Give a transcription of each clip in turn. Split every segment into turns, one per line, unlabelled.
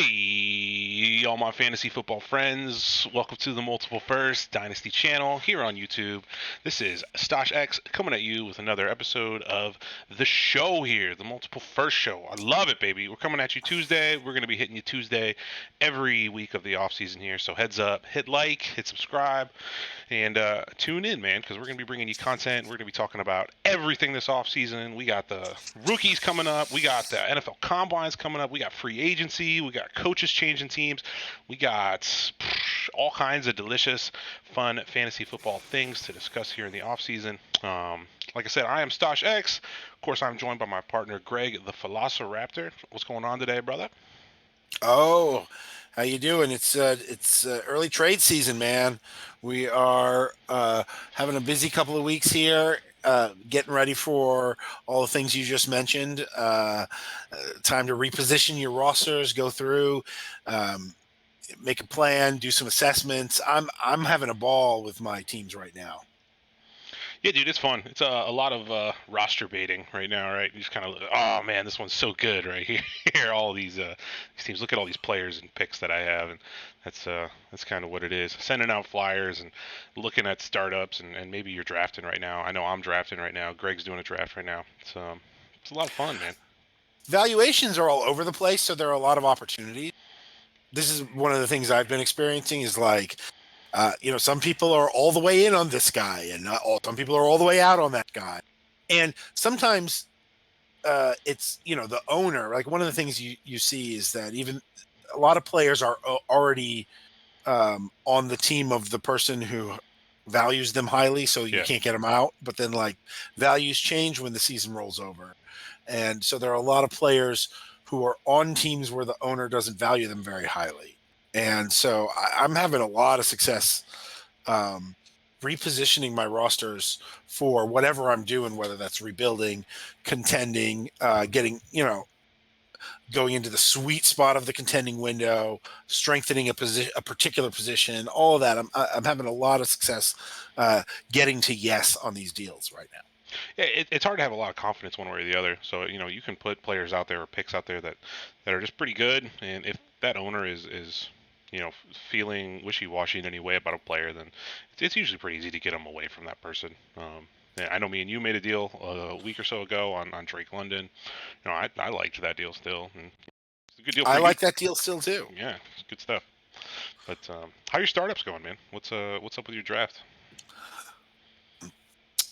Hey, all my fantasy football friends. Welcome to the Multiple First Dynasty channel here on YouTube. This is Stosh X coming at you with another episode of the show here, the Multiple First show. I love it, baby. We're coming at you Tuesday. We're going to be hitting you Tuesday every week of the offseason here. So heads up, hit like, hit subscribe, and tune in, man, because we're going to be bringing you content. We're going to be talking about everything this offseason. We got the rookies coming up. We got the NFL Combines coming up. We got free agency. We got coaches changing teams. We got all kinds of delicious, fun fantasy football things to discuss here in the offseason. Like I said, I am Stosh X. Of course, I'm joined by my partner, Greg the Philosiraptor. What's going on today, brother?
Oh, how you doing? It's early trade season, man. We are having a busy couple of weeks here, getting ready for all the things you just mentioned. Time to reposition your rosters, go through, make a plan, do some assessments. I'm having a ball with my teams right now.
Yeah, dude, it's fun. It's a lot of roster baiting right now, right? You just kind of, oh man, this one's so good right here. All these teams. Look at all these players and picks that I have, and that's kind of what it is. Sending out flyers and looking at startups, and maybe you're drafting right now. I know I'm drafting right now. Greg's doing a draft right now. It's a lot of fun, man.
Valuations are all over the place, so there are a lot of opportunities. This is one of the things I've been experiencing is like, some people are all the way in on this guy, and some people are all the way out on that guy. And sometimes it's the owner. Like one of the things you see is that even a lot of players are already on the team of the person who values them highly, so you
Yeah.
can't get them out. But then like values change when the season rolls over, and so there are a lot of players who are on teams where the owner doesn't value them very highly. And so I'm having a lot of success repositioning my rosters for whatever I'm doing, whether that's rebuilding, contending, getting, going into the sweet spot of the contending window, strengthening a particular position, all of that. I'm having a lot of success getting to yes on these deals right now.
Yeah, it's hard to have a lot of confidence one way or the other. So you can put players out there or picks out there that are just pretty good, and if that owner is feeling wishy-washy in any way about a player, then it's usually pretty easy to get them away from that person. Yeah, I know me and you made a deal a week or so ago on Drake London. I liked that deal still, and it's a good deal.
I like that deal still too.
Yeah, it's good stuff. But how are your startups going, man? What's up with your draft?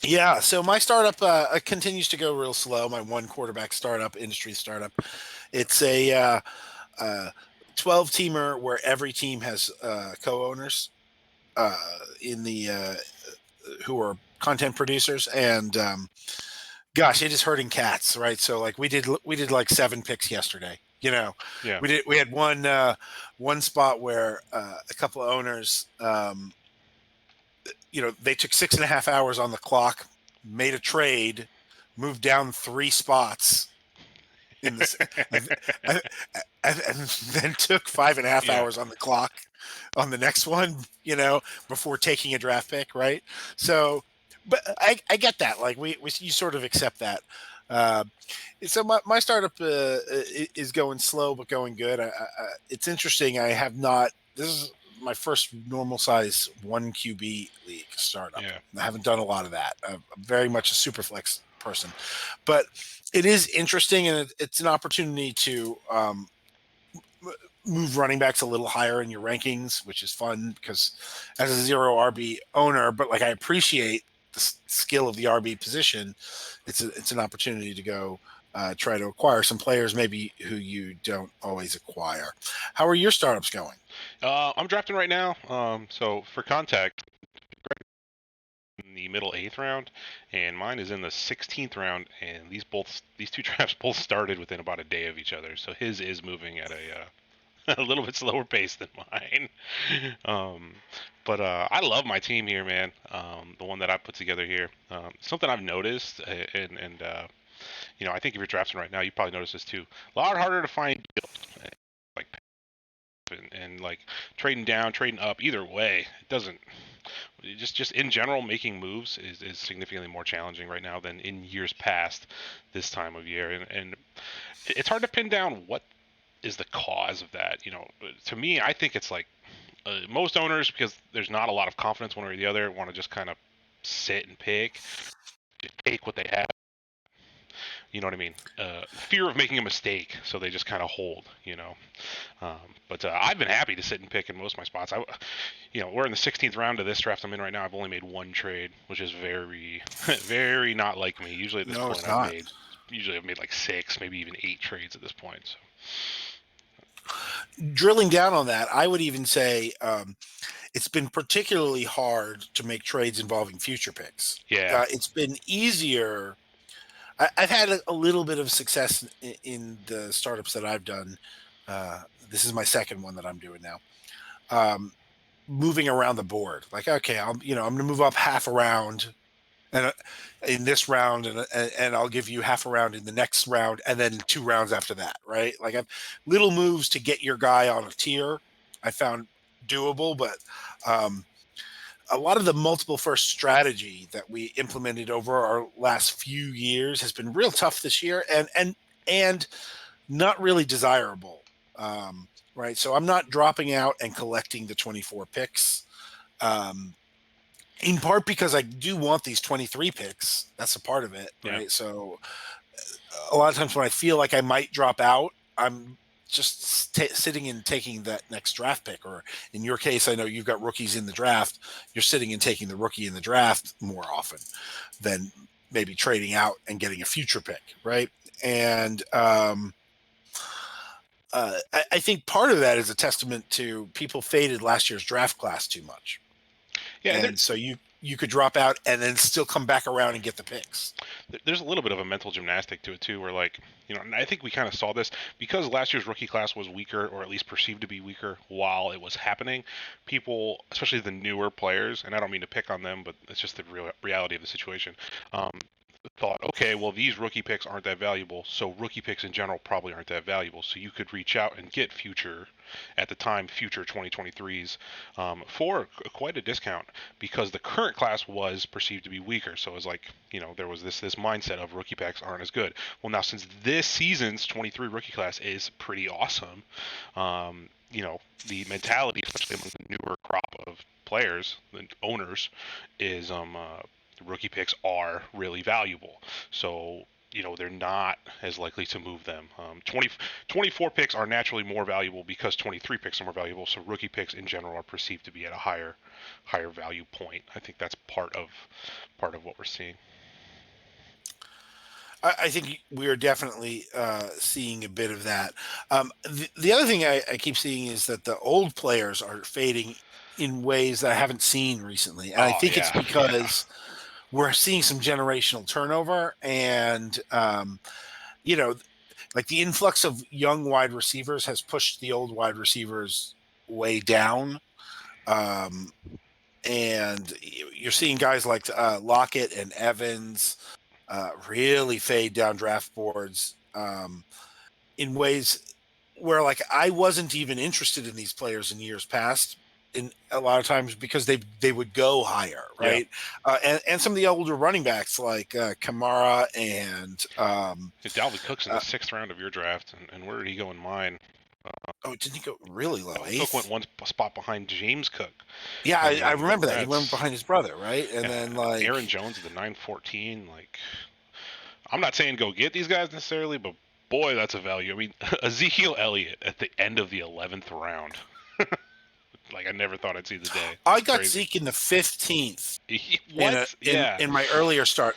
Yeah, so my startup continues to go real slow. My one quarterback startup, industry startup. It's a 12-teamer where every team has co-owners in the who are content producers, and gosh, it is hurting cats, right? So like we did like 7 picks yesterday.
Yeah.
We had one spot where a couple of owners, they took 6.5 hours on the clock, made a trade, moved down 3 spots in this, and then took 5.5
Yeah.
hours on the clock on the next one, before taking a draft pick, right? So, but I get that. Like you sort of accept that. Uh, so my startup is going slow but going good. It's interesting. I have not. This is my first normal size 1 QB league startup.
Yeah.
I haven't done a lot of that. I'm very much a superflex person, but it is interesting, and it's an opportunity to move running backs a little higher in your rankings, which is fun because as a 0 RB owner, but like I appreciate the skill of the RB position. It's an opportunity to go try to acquire some players maybe who you don't always acquire. How are your startups going?
I'm drafting right now. So for contact, in the middle 8th round, and mine is in the 16th round. And these two drafts both started within about a day of each other. So his is moving at a little bit slower pace than mine. Um, but I love my team here, man. The one that I put together here. Something I've noticed, and I think if you're drafting right now, you probably noticed this too. A lot harder to find deals, like and like trading down, trading up. Either way, it doesn't. Just in general, making moves is significantly more challenging right now than in years past this time of year, and it's hard to pin down what is the cause of that. To me, I think it's like most owners, because there's not a lot of confidence one way or the other, want to just kind of sit and pick, just take what they have. You know what I mean? Fear of making a mistake, so they just kind of hold. But I've been happy to sit and pick in most of my spots. We're in the 16th round of this draft I'm in right now. I've only made one trade, which is very, very not like me. Usually at this
No,
point,
it's not.
I've made like 6, maybe even 8 trades at this point. So.
Drilling down on that, I would even say it's been particularly hard to make trades involving future picks.
Yeah.
It's been easier. I've had a little bit of success in the startups that I've done. This is my second one that I'm doing now. Moving around the board, like, okay, I'm going to move up half a round, and in this round, and I'll give you half a round in the next round, and then 2 rounds after that, right? Like, I've little moves to get your guy on a tier. I found doable, but a lot of the multiple first strategy that we implemented over our last few years has been real tough this year, and not really desirable. Right. So I'm not dropping out and collecting the 24 picks. In part because I do want these 23 picks. That's a part of it. Right. Yeah. So a lot of times when I feel like I might drop out, I'm just sitting and taking that next draft pick. Or in your case, I know you've got rookies in the draft. You're sitting and taking the rookie in the draft more often than maybe trading out and getting a future pick. Right. And I think part of that is a testament to people faded last year's draft class too much. Yeah, and so you could drop out and then still come back around and get the picks.
There's a little bit of a mental gymnastic to it too, where and I think we kind of saw this because last year's rookie class was weaker, or at least perceived to be weaker while it was happening. People, especially the newer players, and I don't mean to pick on them, but it's just the reality of the situation. Thought, okay, well, these rookie picks aren't that valuable, so rookie picks in general probably aren't that valuable. So you could reach out and get future 2023s for quite a discount because the current class was perceived to be weaker. So it was like, there was this mindset of rookie picks aren't as good. Well, now since this season's 23 rookie class is pretty awesome, the mentality, especially among the newer crop of players, the owners, is rookie picks are really valuable. So, they're not as likely to move them. 24 picks are naturally more valuable because 23 picks are more valuable. So rookie picks in general are perceived to be at a higher value point. I think that's part of what we're seeing.
I think we are definitely seeing a bit of that. The other thing I keep seeing is that the old players are fading in ways that I haven't seen recently. And I think it's because we're seeing some generational turnover and, like the influx of young wide receivers has pushed the old wide receivers way down. And you're seeing guys like Lockett and Evans really fade down draft boards in ways where, like, I wasn't even interested in these players in years past. In a lot of times because they would go higher, right? Yeah. And some of the older running backs like Kamara and
Dalvin Cook's in the 6th round of your draft, and where did he go in mine?
Didn't he go really low?
Cook went one spot behind James Cook.
Yeah, I remember that. He went behind his brother, right? And then like
Aaron Jones at the 9-14. Like, I'm not saying go get these guys necessarily, but boy, that's a value. I mean, Ezekiel Elliott at the end of the 11th round. Like, I never thought I'd see the day.
I got crazy. Zeke in the 15th.
What?
In my earlier start.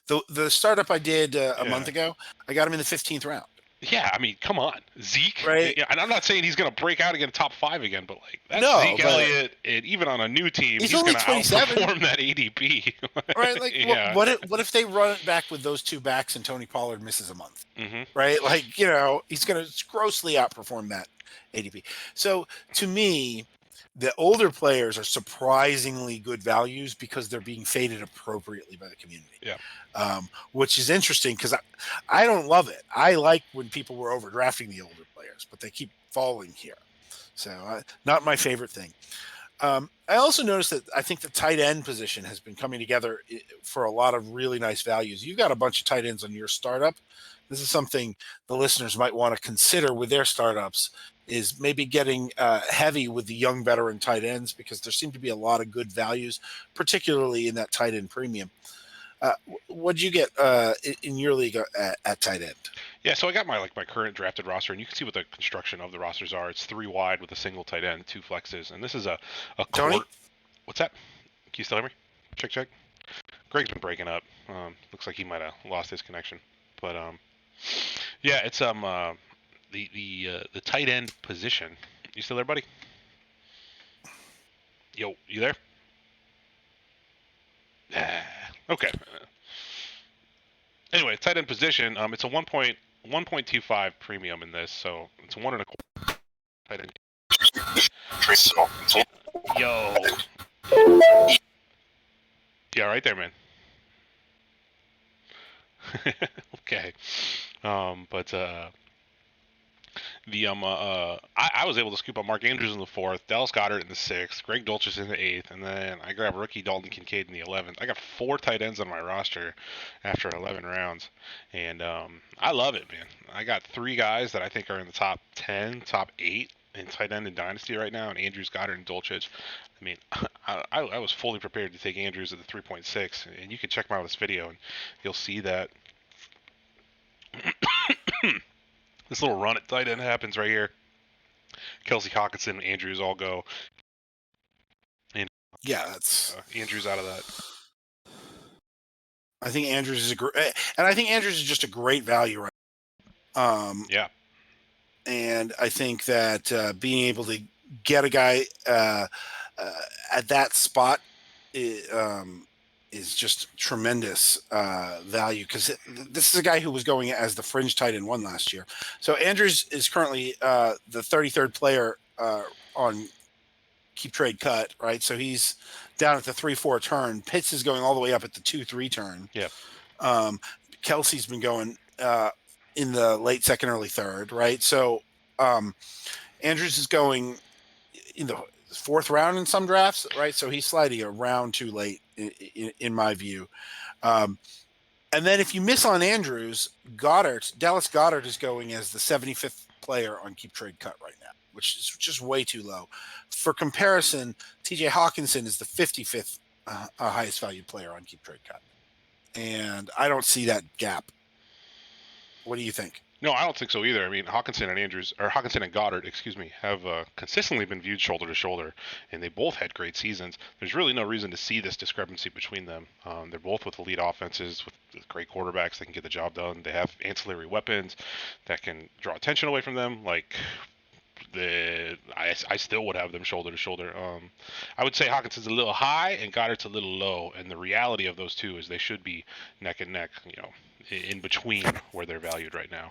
The startup I did a month ago, I got him in the 15th round.
Yeah, I mean, come on. Zeke?
Right.
And I'm not saying he's going to break out again top 5 again, but like that's Zeke Elliott, and even on a new team, he's going to outperform that ADP.
Right? Like, yeah. What if they run it back with those 2 backs and Tony Pollard misses a month?
Mm-hmm.
Right? Like, he's going to grossly outperform that ADP. So to me, the older players are surprisingly good values because they're being faded appropriately by the community.
Yeah.
Which is interesting because I don't love it. I like when people were overdrafting the older players, but they keep falling here. So not my favorite thing. I also noticed that I think the tight end position has been coming together for a lot of really nice values. You've got a bunch of tight ends on your startup this is something the listeners might want to consider with their startups, is maybe getting heavy with the young veteran tight ends, because there seem to be a lot of good values, particularly in that tight end premium. What'd you get in your league at tight end?
Yeah, so I got my current drafted roster, and you can see what the construction of the rosters are. It's 3 wide with a single tight end, 2 flexes, and this is a
Tony?
What's that? Can you still hear me? Check. Greg's been breaking up. Looks like he might have lost his connection, but yeah, it's the tight end position. You still there, buddy? Yo, you there? Okay. Anyway, tight end position. It's a 1.25 premium in this, so it's 1.25 tight end. Yo. Yeah, right there, man. Okay. But I was able to scoop up Mark Andrews in the 4th, Dallas Goedert in the 6th, Greg Dulcich in the 8th, and then I grabbed rookie Dalton Kincaid in the 11th. I got 4 tight ends on my roster after 11 rounds, and I love it, man. I got 3 guys that I think are in the top 10, top 8 in tight end in Dynasty right now, and Andrews, Goedert, and Dulcich. I mean, I was fully prepared to take Andrews at the 3.6, and you can check out this video, and you'll see that this little run at tight end happens right here. Kelsey, Hockenson, Andrews all go. And
yeah, that's
Andrews out of that.
I think Andrews is and I think Andrews is just a great value right now.
Yeah.
And I think that being able to get a guy at that spot is just tremendous value, because this is a guy who was going as the fringe tight end 1 last year. So Andrews is currently the 33rd player on Keep Trade Cut, right? So he's down at the 3-4 turn. Pitts is going all the way up at the 2-3 turn.
Yeah.
Kelsey's been going in the late 2nd, early 3rd, right? So Andrews is going in the 4th round in some drafts, right? So he's sliding a round too late in my view. And then if you miss on Andrews, Dallas Goedert is going as the 75th player on Keep Trade Cut right now, which is just way too low. For comparison, TJ Hockenson is the 55th highest valued player on Keep Trade Cut. And I don't see that gap. What do you think?
No, I don't think so either. I mean, Hockenson and Goedert, have consistently been viewed shoulder to shoulder, and they both had great seasons. There's really no reason to see this discrepancy between them. They're both with elite offenses, with great quarterbacks that can get the job done. They have ancillary weapons that can draw attention away from them. Like, I still would have them shoulder to shoulder. I would say Hawkinson's a little high and Goddard's a little low, and the reality of those two is they should be neck and neck, in between where they're valued right now.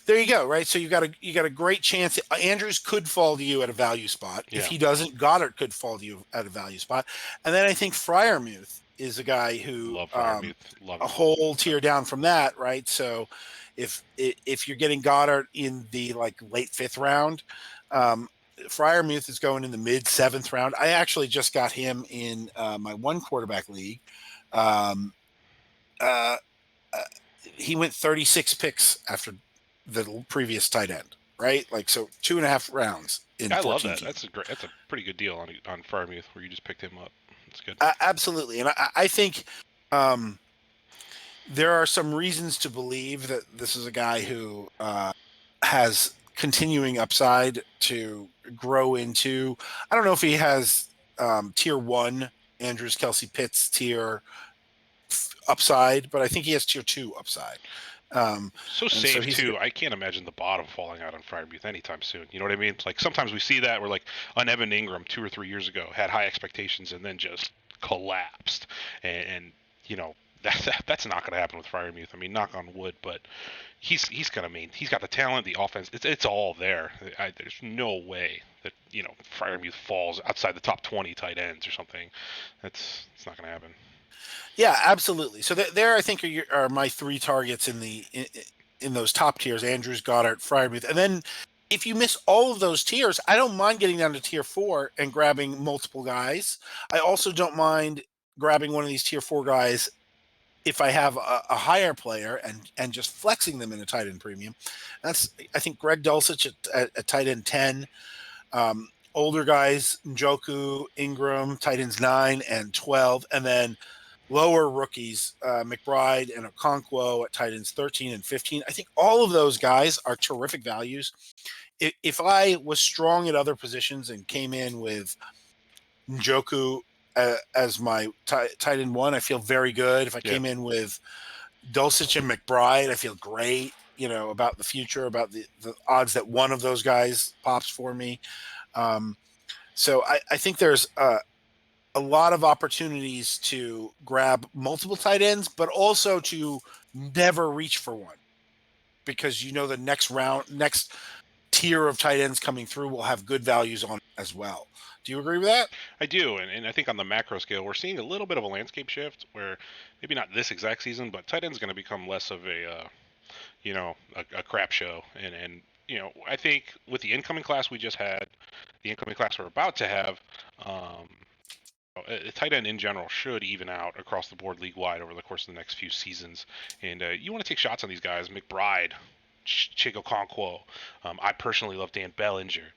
There you go, right? So you got a great chance. Andrews could fall to you at a value spot. Yeah. If he doesn't, Goedert could fall to you at a value spot. And then I think Freiermuth is a guy who
Love
a whole tier down from that, right? So if you're getting Goedert in the late 5th round, Freiermuth is going in the mid 7th round. I actually just got him in my 1 quarterback league. He went 36 picks after the previous tight end, right? So 2.5 rounds in 14
I love that.
Teams.
That's a pretty good deal on Freiermuth where you just picked him up. That's good.
Absolutely. And I think there are some reasons to believe that this is a guy who has continuing upside to grow into. I don't know if he has tier 1 Andrews, Kelsey, Pitts tier upside, but I think he has tier 2 upside.
Safe too. I can't imagine the bottom falling out on Freiermuth anytime soon. You know what I mean? Sometimes we see that where on Evan Ingram 2 or 3 years ago had high expectations and then just collapsed, and that's not going to happen with Freiermuth. I mean, knock on wood, but he's got the talent, the offense. It's all there. There's no way that Freiermuth falls outside the top 20 tight ends or something. It's not going to happen.
Yeah, absolutely. So there, I think are my 3 targets in those top tiers: Andrews, Goedert, Freiermuth. And then if you miss all of those tiers, I don't mind getting down to tier 4 and grabbing multiple guys. I also don't mind grabbing one of these tier 4 guys if I have a higher player and just flexing them in a tight end premium. That's, I think, Greg Dulcich at tight end 10. Older guys, Njoku, Ingram, tight ends 9 and 12. And then lower rookies, McBride and Okonkwo at tight ends 13 and 15. I think all of those guys are terrific values. If I was strong at other positions and came in with Njoku as my tight end 1, I feel very good. If I came in with Dulcich and McBride, I feel great, about the future, about the odds that one of those guys pops for me. So I think there's a lot of opportunities to grab multiple tight ends, but also to never reach for one, because the next tier of tight ends coming through will have good values on as well. Do you agree with that?
I do, and I think on the macro scale, we're seeing a little bit of a landscape shift where maybe not this exact season, but tight end is going to become less of a crap show. And I think with the incoming class we just had, the incoming class we're about to have, a tight end in general should even out across the board league-wide over the course of the next few seasons. And you want to take shots on these guys. McBride, Chig Okonkwo. I personally love Dan Bellinger,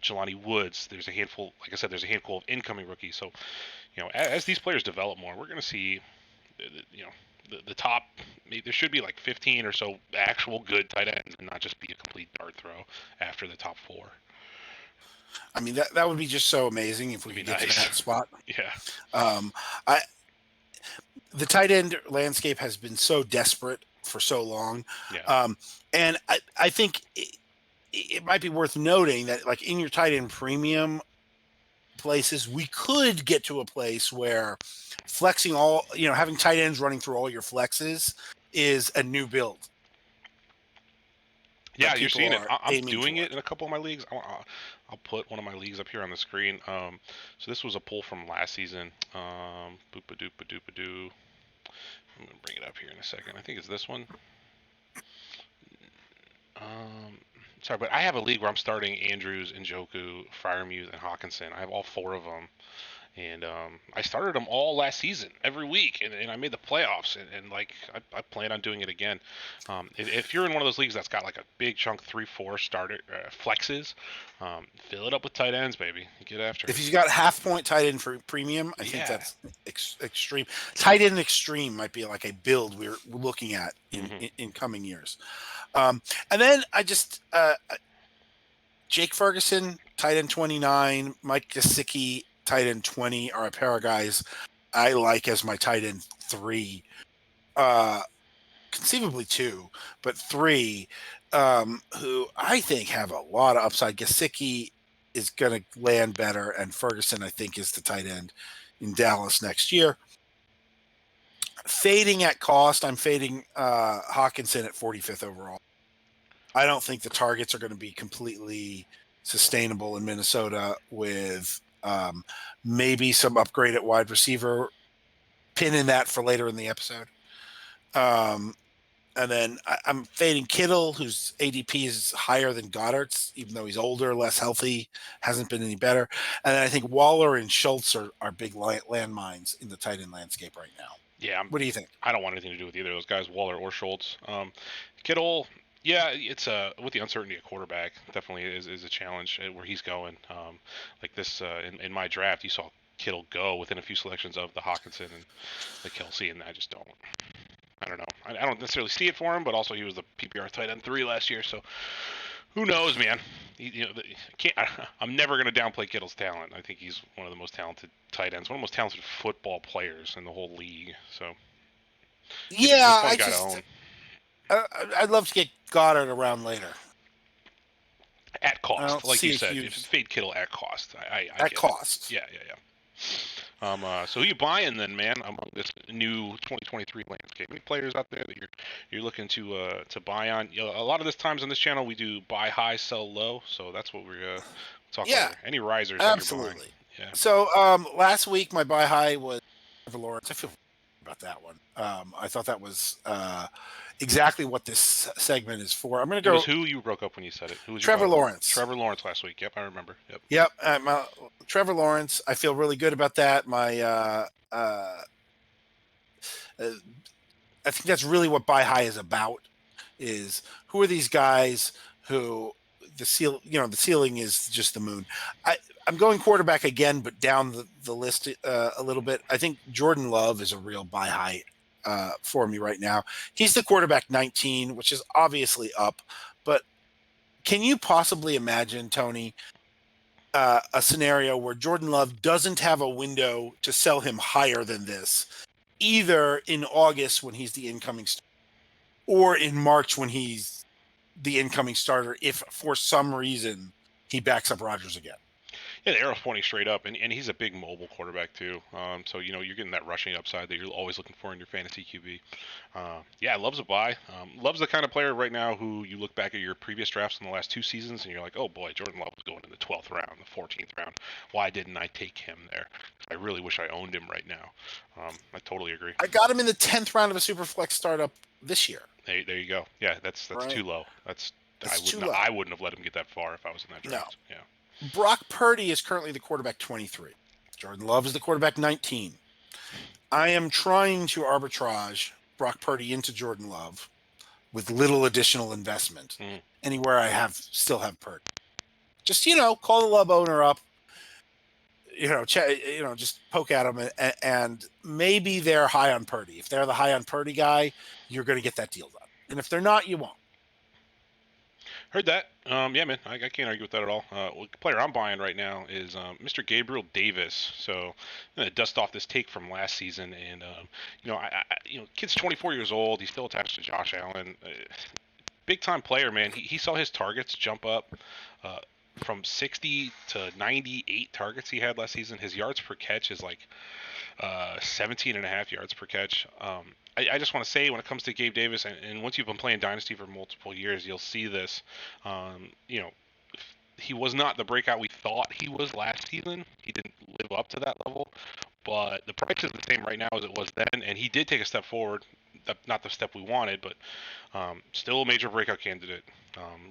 Jelani Woods. There's a handful, like I said, there's a handful of incoming rookies. So, as these players develop more, we're going to see, the top. There should be like 15 or so actual good tight ends, and not just be a complete dart throw after the top 4.
I mean, that would be just so amazing if we could get to that spot.
Yeah.
The tight end landscape has been so desperate for so long.
Yeah.
And I think it might be worth noting that, like, in your tight end premium places, we could get to a place where flexing having tight ends running through all your flexes is a new build.
Yeah, you're seeing it. I'm doing it in a couple of my leagues. I'll put one of my leagues up here on the screen. So this was a pull from last season. Boop-a-doop-a-doop-a-doo. I'm going to bring it up here in a second. I think it's this one. Sorry, but I have a league where I'm starting Andrews, Njoku, Freiermuth, and Hockenson. I have all 4 of them. And I started them all last season, every week, and I made the playoffs, and I plan on doing it again. If you're in one of those leagues that's got like a big chunk 3-4 starter flexes, fill it up with tight ends, baby. Get after it.
If you've got half-point tight end for premium, I think that's extreme. Tight end extreme might be like a build we're looking at in coming years. And then I just Jake Ferguson, tight end 29, Mike Gesicki, tight end 20 are a pair of guys I like as my tight end 3, conceivably 2, but 3, who I think have a lot of upside. Gesicki is going to land better, and Ferguson, I think, is the tight end in Dallas next year. Fading at cost, I'm fading Hockenson at 45th overall. I don't think the targets are going to be completely sustainable in Minnesota with maybe some upgrade at wide receiver. Pin in that for later in the episode. And then I'm fading Kittle, whose ADP is higher than Goedert's, even though he's older, less healthy, hasn't been any better. And then I think Waller and Schultz are big landmines in the tight end landscape right now.
Yeah.
What do you think?
I don't want anything to do with either of those guys, Waller or Schultz. Kittle, yeah, it's with the uncertainty at quarterback, definitely is a challenge where he's going. Like this in my draft, you saw Kittle go within a few selections of the Hockenson and the Kelsey, and I just don't. I don't know. I don't necessarily see it for him, but also he was the PPR tight end 3 last year, so who knows, man? I'm never going to downplay Kittle's talent. I think he's one of the most talented tight ends, one of the most talented football players in the whole league. So
yeah, I'd love to get Goedert around later.
At cost, like you said, fade Kittle at cost. I
at cost.
Yeah. So who you buying then, man? Among this new 2023 landscape, any players out there that you're looking to buy on? A lot of this times on this channel we do buy high, sell low. So that's what we're talking about. Any risers?
Absolutely.
That you're buying? Yeah.
So last week my buy high was Trevor Lawrence. I feel about that one. I thought that was exactly what this segment is for. I'm going to go.
It was who you broke up when you said it. Who was
Trevor Lawrence?
Trevor Lawrence last week. Yep, I remember.
Yep. Trevor Lawrence. I feel really good about that. My I think that's really what Buy High is about. Is who are these guys who the ceiling is just the moon. I'm going quarterback again, but down the list a little bit. I think Jordan Love is a real Buy High for me right now. He's the quarterback 19, which is obviously up, but can you possibly imagine, Tony, a scenario where Jordan Love doesn't have a window to sell him higher than this, either in August when he's the incoming starter or in March when he's the incoming starter, if for some reason he backs up Rodgers again?
Yeah, the arrow's pointing straight up, and he's a big mobile quarterback too. So you're getting that rushing upside that you're always looking for in your fantasy QB. Yeah, Love's a buy. Love's the kind of player right now who you look back at your previous drafts in the last 2 seasons, and you're like, oh boy, Jordan Love was going in the 12th round, the 14th round. Why didn't I take him there? I really wish I owned him right now. I totally agree.
I got him in the 10th round of a Superflex startup this year.
There you go. Yeah, that's right. Too low. I wouldn't have let him get that far if I was in that draft. No. Yeah.
Brock Purdy is currently the quarterback 23. Jordan Love is the quarterback 19. I am trying to arbitrage Brock Purdy into Jordan Love with little additional investment anywhere I still have Purdy. Just, call the Love owner up, just poke at them and maybe they're high on Purdy. If they're the high on Purdy guy, you're going to get that deal done. And if they're not, you won't.
Heard that. Yeah, man, I can't argue with that at all. The player I'm buying right now is Mr. Gabriel Davis. So I'm gonna dust off this take from last season, and kid's 24 years old. He's still attached to Josh Allen. Big time player, man. He saw his targets jump up from 60 to 98 targets he had last season. His yards per catch is like 17 and a half yards per catch. I just want to say when it comes to Gabe Davis, and once you've been playing Dynasty for multiple years, you'll see this. He was not the breakout we thought he was last season. He didn't live up to that level, but the price is the same right now as it was then, and he did take a step forward. Not the step we wanted, but still a major breakout candidate.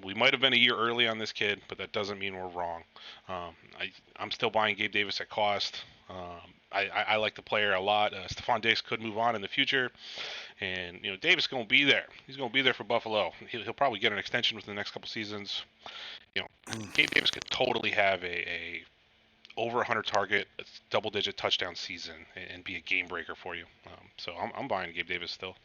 We might have been a year early on this kid, but that doesn't mean we're wrong. I'm still buying Gabe Davis at cost. I like the player a lot. Stephon Diggs could move on in the future, and Davis is going to be there. He's going to be there for Buffalo. He'll probably get an extension within the next couple seasons. Gabe Davis could totally have a over 100 target, double-digit touchdown season and be a game breaker for you. So I'm buying Gabe Davis still.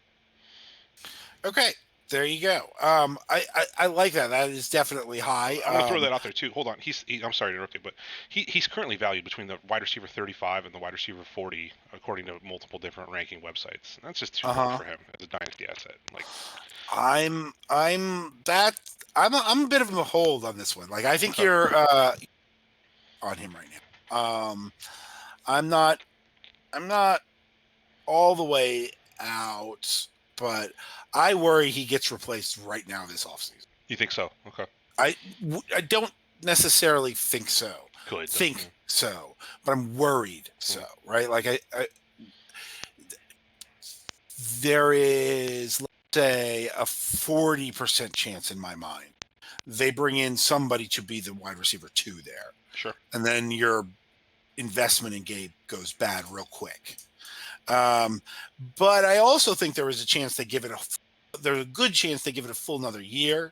Okay. There you go. I like that. That is definitely high.
I'm gonna throw that out there too. Hold on. I'm sorry to interrupt you, but he's currently valued between the wide receiver 35 and the wide receiver 40, according to multiple different ranking websites. That's just too low for him as a dynasty asset. Like,
I'm a bit of a hold on this one. Like, I think you're on him right now. I'm not all the way out, but I worry he gets replaced right now this offseason.
You think so? Okay.
I don't necessarily think so. So, but I'm worried so, right? Like there is, let's say, a 40% chance in my mind they bring in somebody to be the wide receiver 2 there.
Sure.
And then your investment in Gabe goes bad real quick. But I also think there's a good chance they give it a full another year.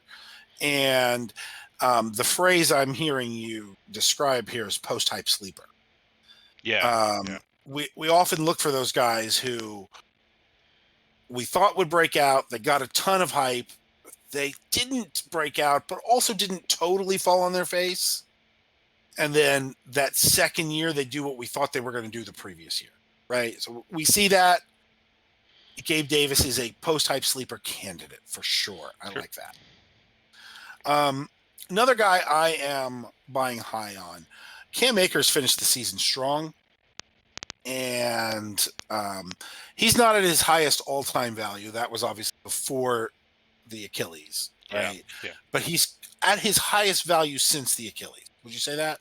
And the phrase I'm hearing you describe here is post-hype sleeper.
Yeah.
We often look for those guys who we thought would break out. They got a ton of hype. They didn't break out, but also didn't totally fall on their face. And then that second year, they do what we thought they were going to do the previous year. Right. So we see that Gabe Davis is a post-hype sleeper candidate for sure. I like that. Another guy I am buying high on, Cam Akers finished the season strong, and he's not at his highest all-time value. That was obviously before the Achilles, right?
Yeah.
But he's at his highest value since the Achilles. Would you say that?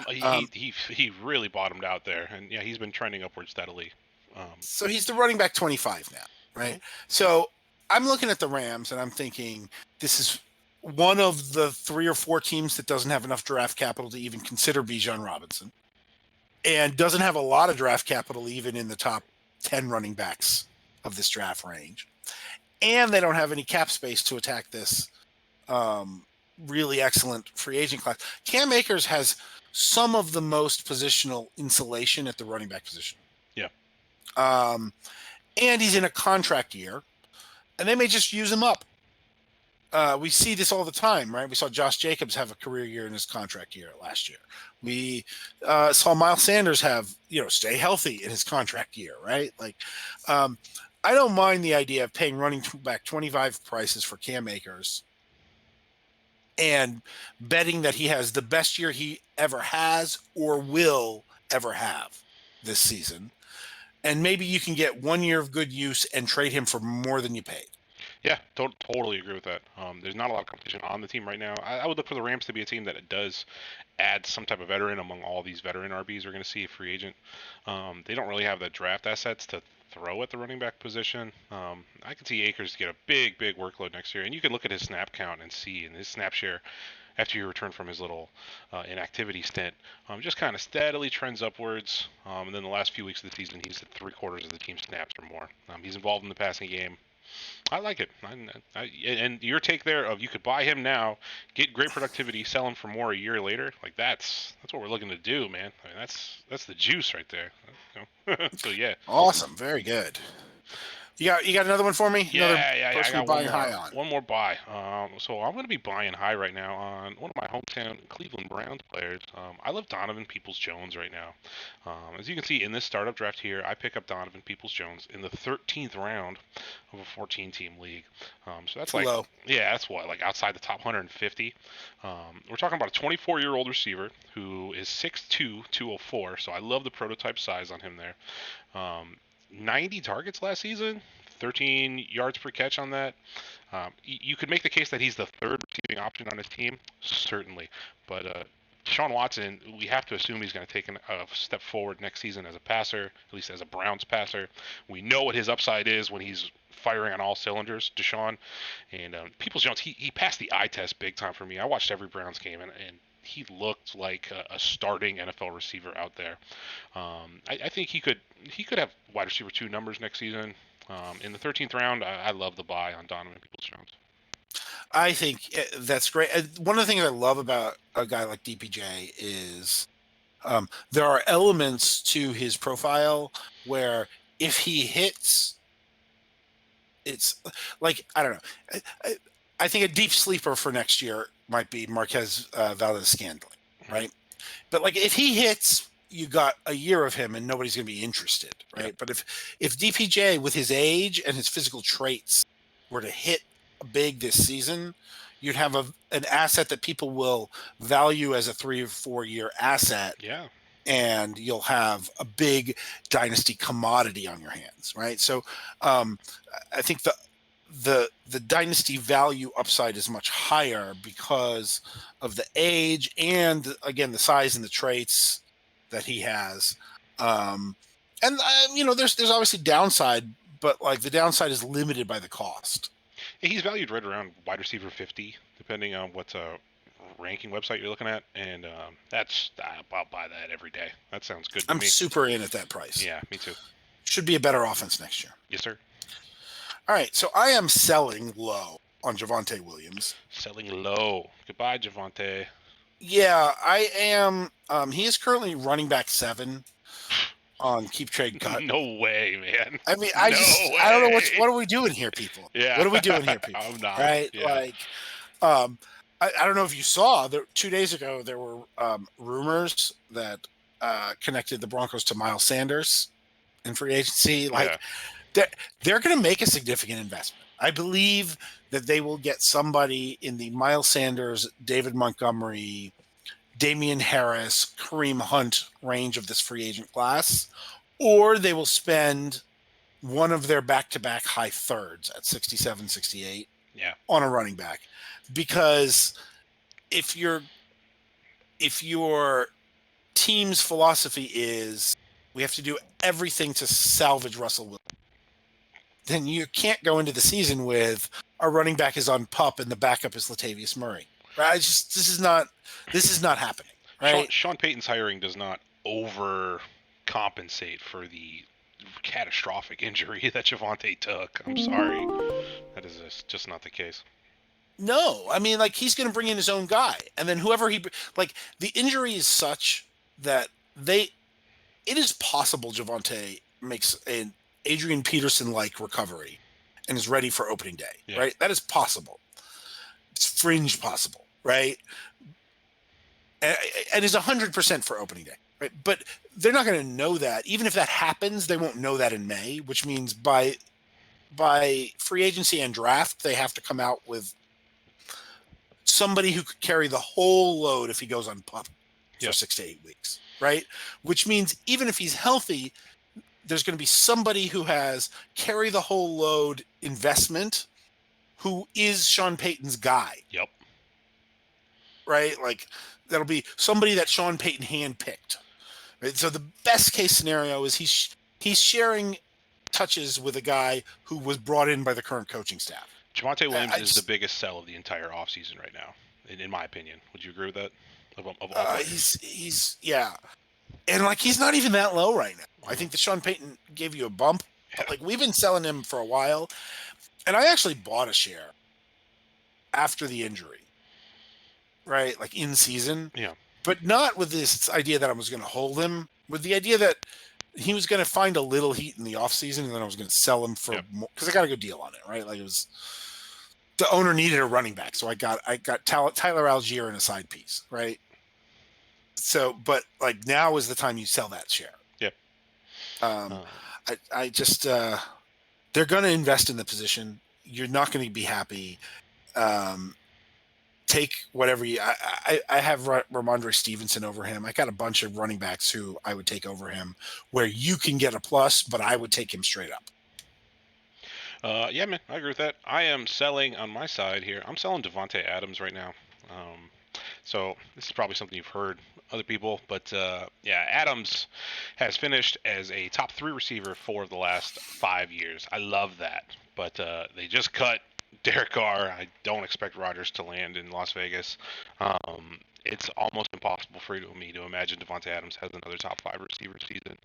He really bottomed out there, and yeah, he's been trending upward steadily.
So he's the running back 25 now, right? Mm-hmm. So I'm looking at the Rams, and I'm thinking this is one of the 3 or 4 teams that doesn't have enough draft capital to even consider Bijan Robinson, and doesn't have a lot of draft capital even in the top 10 running backs of this draft range, and they don't have any cap space to attack this really excellent free agent class. Cam Akers has some of the most positional insulation at the running back position.
Yeah.
And he's in a contract year, and they may just use him up. We see this all the time, right? We saw Josh Jacobs have a career year in his contract year last year. We saw Miles Sanders have, stay healthy in his contract year, right? Like, I don't mind the idea of paying running back 25 prices for Cam Akers and betting that he has the best year he ever has or will ever have this season. And maybe you can get 1 year of good use and trade him for more than you paid.
Yeah, totally agree with that. There's not a lot of competition on the team right now. I would look for the Rams to be a team that does add some type of veteran among all these veteran RBs we're going to see a free agent. They don't really have the draft assets to throw at the running back position. I could see Akers get a big workload next year, and you can look at his snap count and see in his snap share after he returned from his little inactivity stint, just kind of steadily trends upwards. And then the last few weeks of the season, he's at 3/4 of the team snaps or more. He's involved in the passing game. I like it. And your take there of you could buy him now, get great productivity, sell him for more a year later. Like that's what we're looking to do, man. I mean, that's the juice right there. So yeah.
Awesome. Very good. You got another one for me?
Yeah. I got
one
more buy. So I'm going to be buying high right now on one of my hometown Cleveland Browns players. I love Donovan Peoples-Jones right now. As you can see in this startup draft here, I pick up Donovan Peoples-Jones in the 13th round of a 14-team league. So that's like,
low.
Yeah, that's like outside the top 150. We're talking about a 24-year-old receiver who is 6'2", 204. So I love the prototype size on him there. 90 targets last season, 13 yards per catch on that. You could make the case that he's the third receiving option on his team, certainly. But Deshaun Watson, we have to assume he's going to take a step forward next season as a passer, at least as a Browns passer. We know what his upside is when he's firing on all cylinders, Deshaun. And Peoples-Jones, he passed the eye test big time for me. I watched every Browns game, and he looked like a starting NFL receiver out there. I think he could have wide receiver 2 numbers next season. In the 13th round, I love the buy on Donovan Peoples-Jones.
I think that's great. One of the things I love about a guy like DPJ is there are elements to his profile where if he hits, it's like, I don't know. I think a deep sleeper for next year might be Marquez Valdes-Scantling, right? But like if he hits, you got a year of him and nobody's going to be interested, right? Yeah. But if DPJ with his age and his physical traits were to hit big this season, you'd have an asset that people will value as a 3 or 4 year asset.
Yeah.
And you'll have a big dynasty commodity on your hands, right? So I think the dynasty value upside is much higher because of the age and, again, the size and the traits that he has. There's obviously downside, but like the downside is limited by the cost.
He's valued right around wide receiver 50, depending on what ranking website you're looking at, and I'll buy that every day. That sounds good to me.
I'm super in at that price.
Yeah, me too.
Should be a better offense next year.
Yes, sir.
All right, so I am selling low on Javonte Williams.
Selling low. Goodbye, Javonte.
Yeah, I am. He is currently running back 7 on Keep Trade Cut.
No way, man.
I mean, I don't know what are we doing here, people?
Yeah.
What are we doing here, people?
I'm not.
Right?
Yeah.
Like, I don't know if you saw, 2 days ago, there were rumors that connected the Broncos to Miles Sanders in free agency. Like, they're going to make a significant investment. I believe that they will get somebody in the Miles Sanders, David Montgomery, Dameon Harris, Kareem Hunt range of this free agent class, or they will spend one of their back-to-back high thirds at 67, 68 on a running back. Because if your team's philosophy is we have to do everything to salvage Russell Wilson, then you can't go into the season with our running back is on PUP and the backup is Latavius Murray. Right? This is not happening. Right?
Sean Payton's hiring does not overcompensate for the catastrophic injury that Javonte took. I'm sorry. That is just not the case.
No, I mean, like, he's going to bring in his own guy, and then whoever like, the injury is such that it is possible Javonte makes an Adrian Peterson-like recovery and is ready for opening day, right? That is possible. It's fringe possible, right? And is 100% for opening day, right? But they're not going to know that. Even if that happens, they won't know that in May, which means by free agency and draft, they have to come out with somebody who could carry the whole load if he goes on PUP for 6 to 8 weeks, right? Which means even if he's healthy, there's going to be somebody who has carry the whole load investment who is Sean Payton's guy.
Yep.
Right? Like, that'll be somebody that Sean Payton handpicked. Right? So the best case scenario is he's sharing touches with a guy who was brought in by the current coaching staff.
Javonte Williams is the biggest sell of the entire offseason right now, in my opinion. Would you agree with that? Of all
he's and like, he's not even that low right now. I think that Sean Payton gave you a bump. But like, we've been selling him for a while, and I actually bought a share after the injury, right? Like, in season, but not with this idea that I was going to hold him. With the idea that he was going to find a little heat in the offseason, and then I was going to sell him for more, because I got a good deal on it, right? Like, it was, the owner needed a running back, so I got Tyler Algier in a side piece, right? So, but like, now is the time you sell that share.
Yep.
I just they're going to invest in the position. You're not going to be happy. Take whatever you. I have Rhamondre Stevenson over him. I got a bunch of running backs who I would take over him, where you can get a plus, but I would take him straight up.
Yeah, man, I agree with that. I am selling on my side here. I'm selling Davante Adams right now. So this is probably something you've heard other people, but Adams has finished as a top 3 receiver for the last 5 years. I love that, but they just cut Derek Carr. I don't expect Rodgers to land in Las Vegas. It's almost impossible for me to imagine Davante Adams has another top 5 receiver season.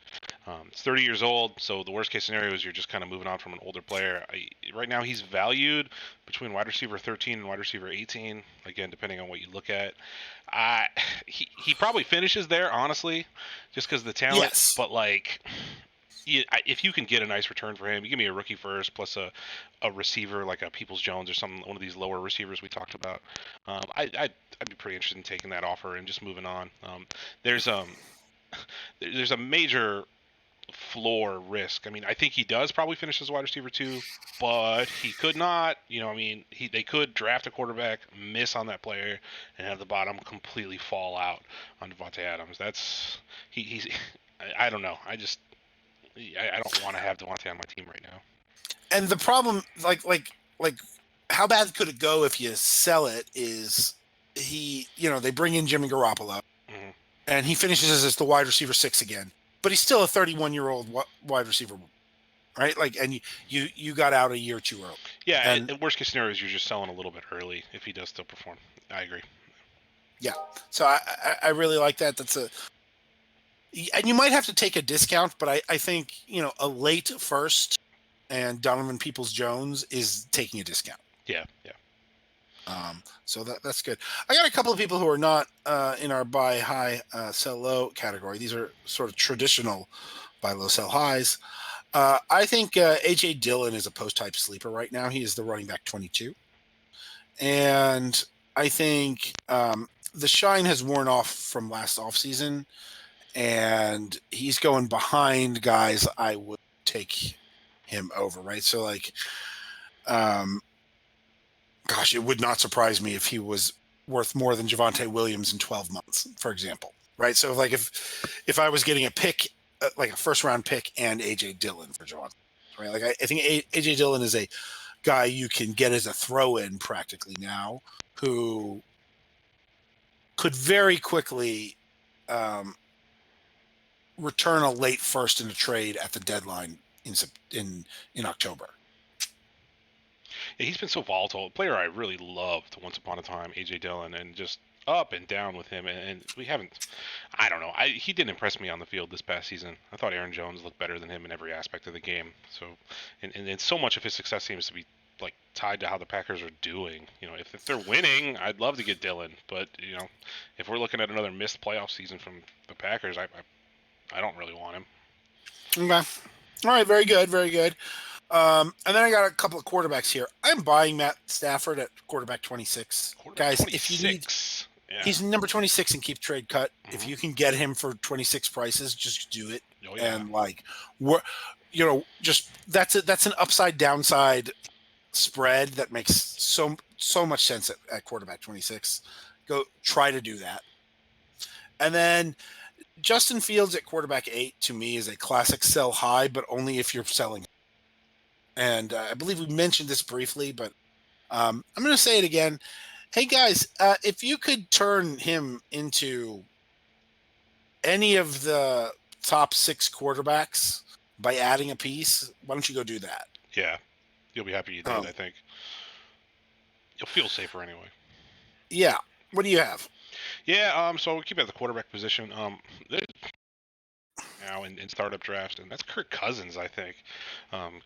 It's 30 years old, so the worst case scenario is you're just kind of moving on from an older player. Right now, he's valued between wide receiver 13 and wide receiver 18. Again, depending on what you look at, he probably finishes there, honestly, just because of the talent.
Yes.
But like, if you can get a nice return for him, you give me a rookie first plus a receiver like a Peoples-Jones or one of these lower receivers we talked about. I'd be pretty interested in taking that offer and just moving on. There's a major floor risk. I mean, I think he does probably finish as wide receiver 2, but he could not. They could draft a quarterback, miss on that player, and have the bottom completely fall out on Davante Adams. He's I don't know. I don't want to have Davante on my team right now.
And the problem, like, how bad could it go if you sell it? Is they bring in Jimmy Garoppolo, and he finishes as the wide receiver 6 again, but he's still a 31-year-old wide receiver, right? Like, and you got out a year too early.
Yeah, and worst case scenario is you're just selling a little bit early if he does still perform. I agree.
Yeah, so I really like that. And you might have to take a discount, but I think a late first and Donovan Peoples-Jones is taking a discount.
Yeah.
So that's good. I got a couple of people who are not in our buy high, sell low category. These are sort of traditional buy low, sell highs. I think A.J. Dillon is a post-type sleeper right now. He is the running back 22. And I think the shine has worn off from last offseason, and he's going behind guys I would take him over, right? So, like, gosh, it would not surprise me if he was worth more than Javonte Williams in 12 months, for example, right? So, like, if I was getting a pick, like a first-round pick and A.J. Dillon for Javonte, right? Like, I think A.J. Dillon is a guy you can get as a throw-in practically now, who could very quickly return a late first in a trade at the deadline in October.
He's been so volatile. A player I really loved once upon a time, A.J. Dillon, and just up and down with him. And we haven't. I don't know. He didn't impress me on the field this past season. I thought Aaron Jones looked better than him in every aspect of the game. So, and so much of his success seems to be like tied to how the Packers are doing. If they're winning, I'd love to get Dillon, but if we're looking at another missed playoff season from the Packers, I don't really want him.
Okay. All right. Very good. Very good. And then I got a couple of quarterbacks here. I'm buying Matt Stafford at quarterback 26. Guys,
26.
if you need,
yeah.
He's number 26 and keep trade cut.
Mm-hmm.
If you can get him for 26 prices, just do it.
Oh, yeah.
And just that's an upside downside spread that makes so much sense at quarterback 26. Go try to do that. And then Justin Fields at quarterback 8 to me is a classic sell high, but only if you're selling. And I believe we mentioned this briefly, but I'm going to say it again. Hey guys, if you could turn him into any of the top 6 quarterbacks by adding a piece, why don't you go do that?
Yeah, you'll be happy you did. I think you'll feel safer anyway.
Yeah. What do you have?
Yeah. So we'll keep at the quarterback position. Now in startup drafts, and that's Kirk Cousins, I think.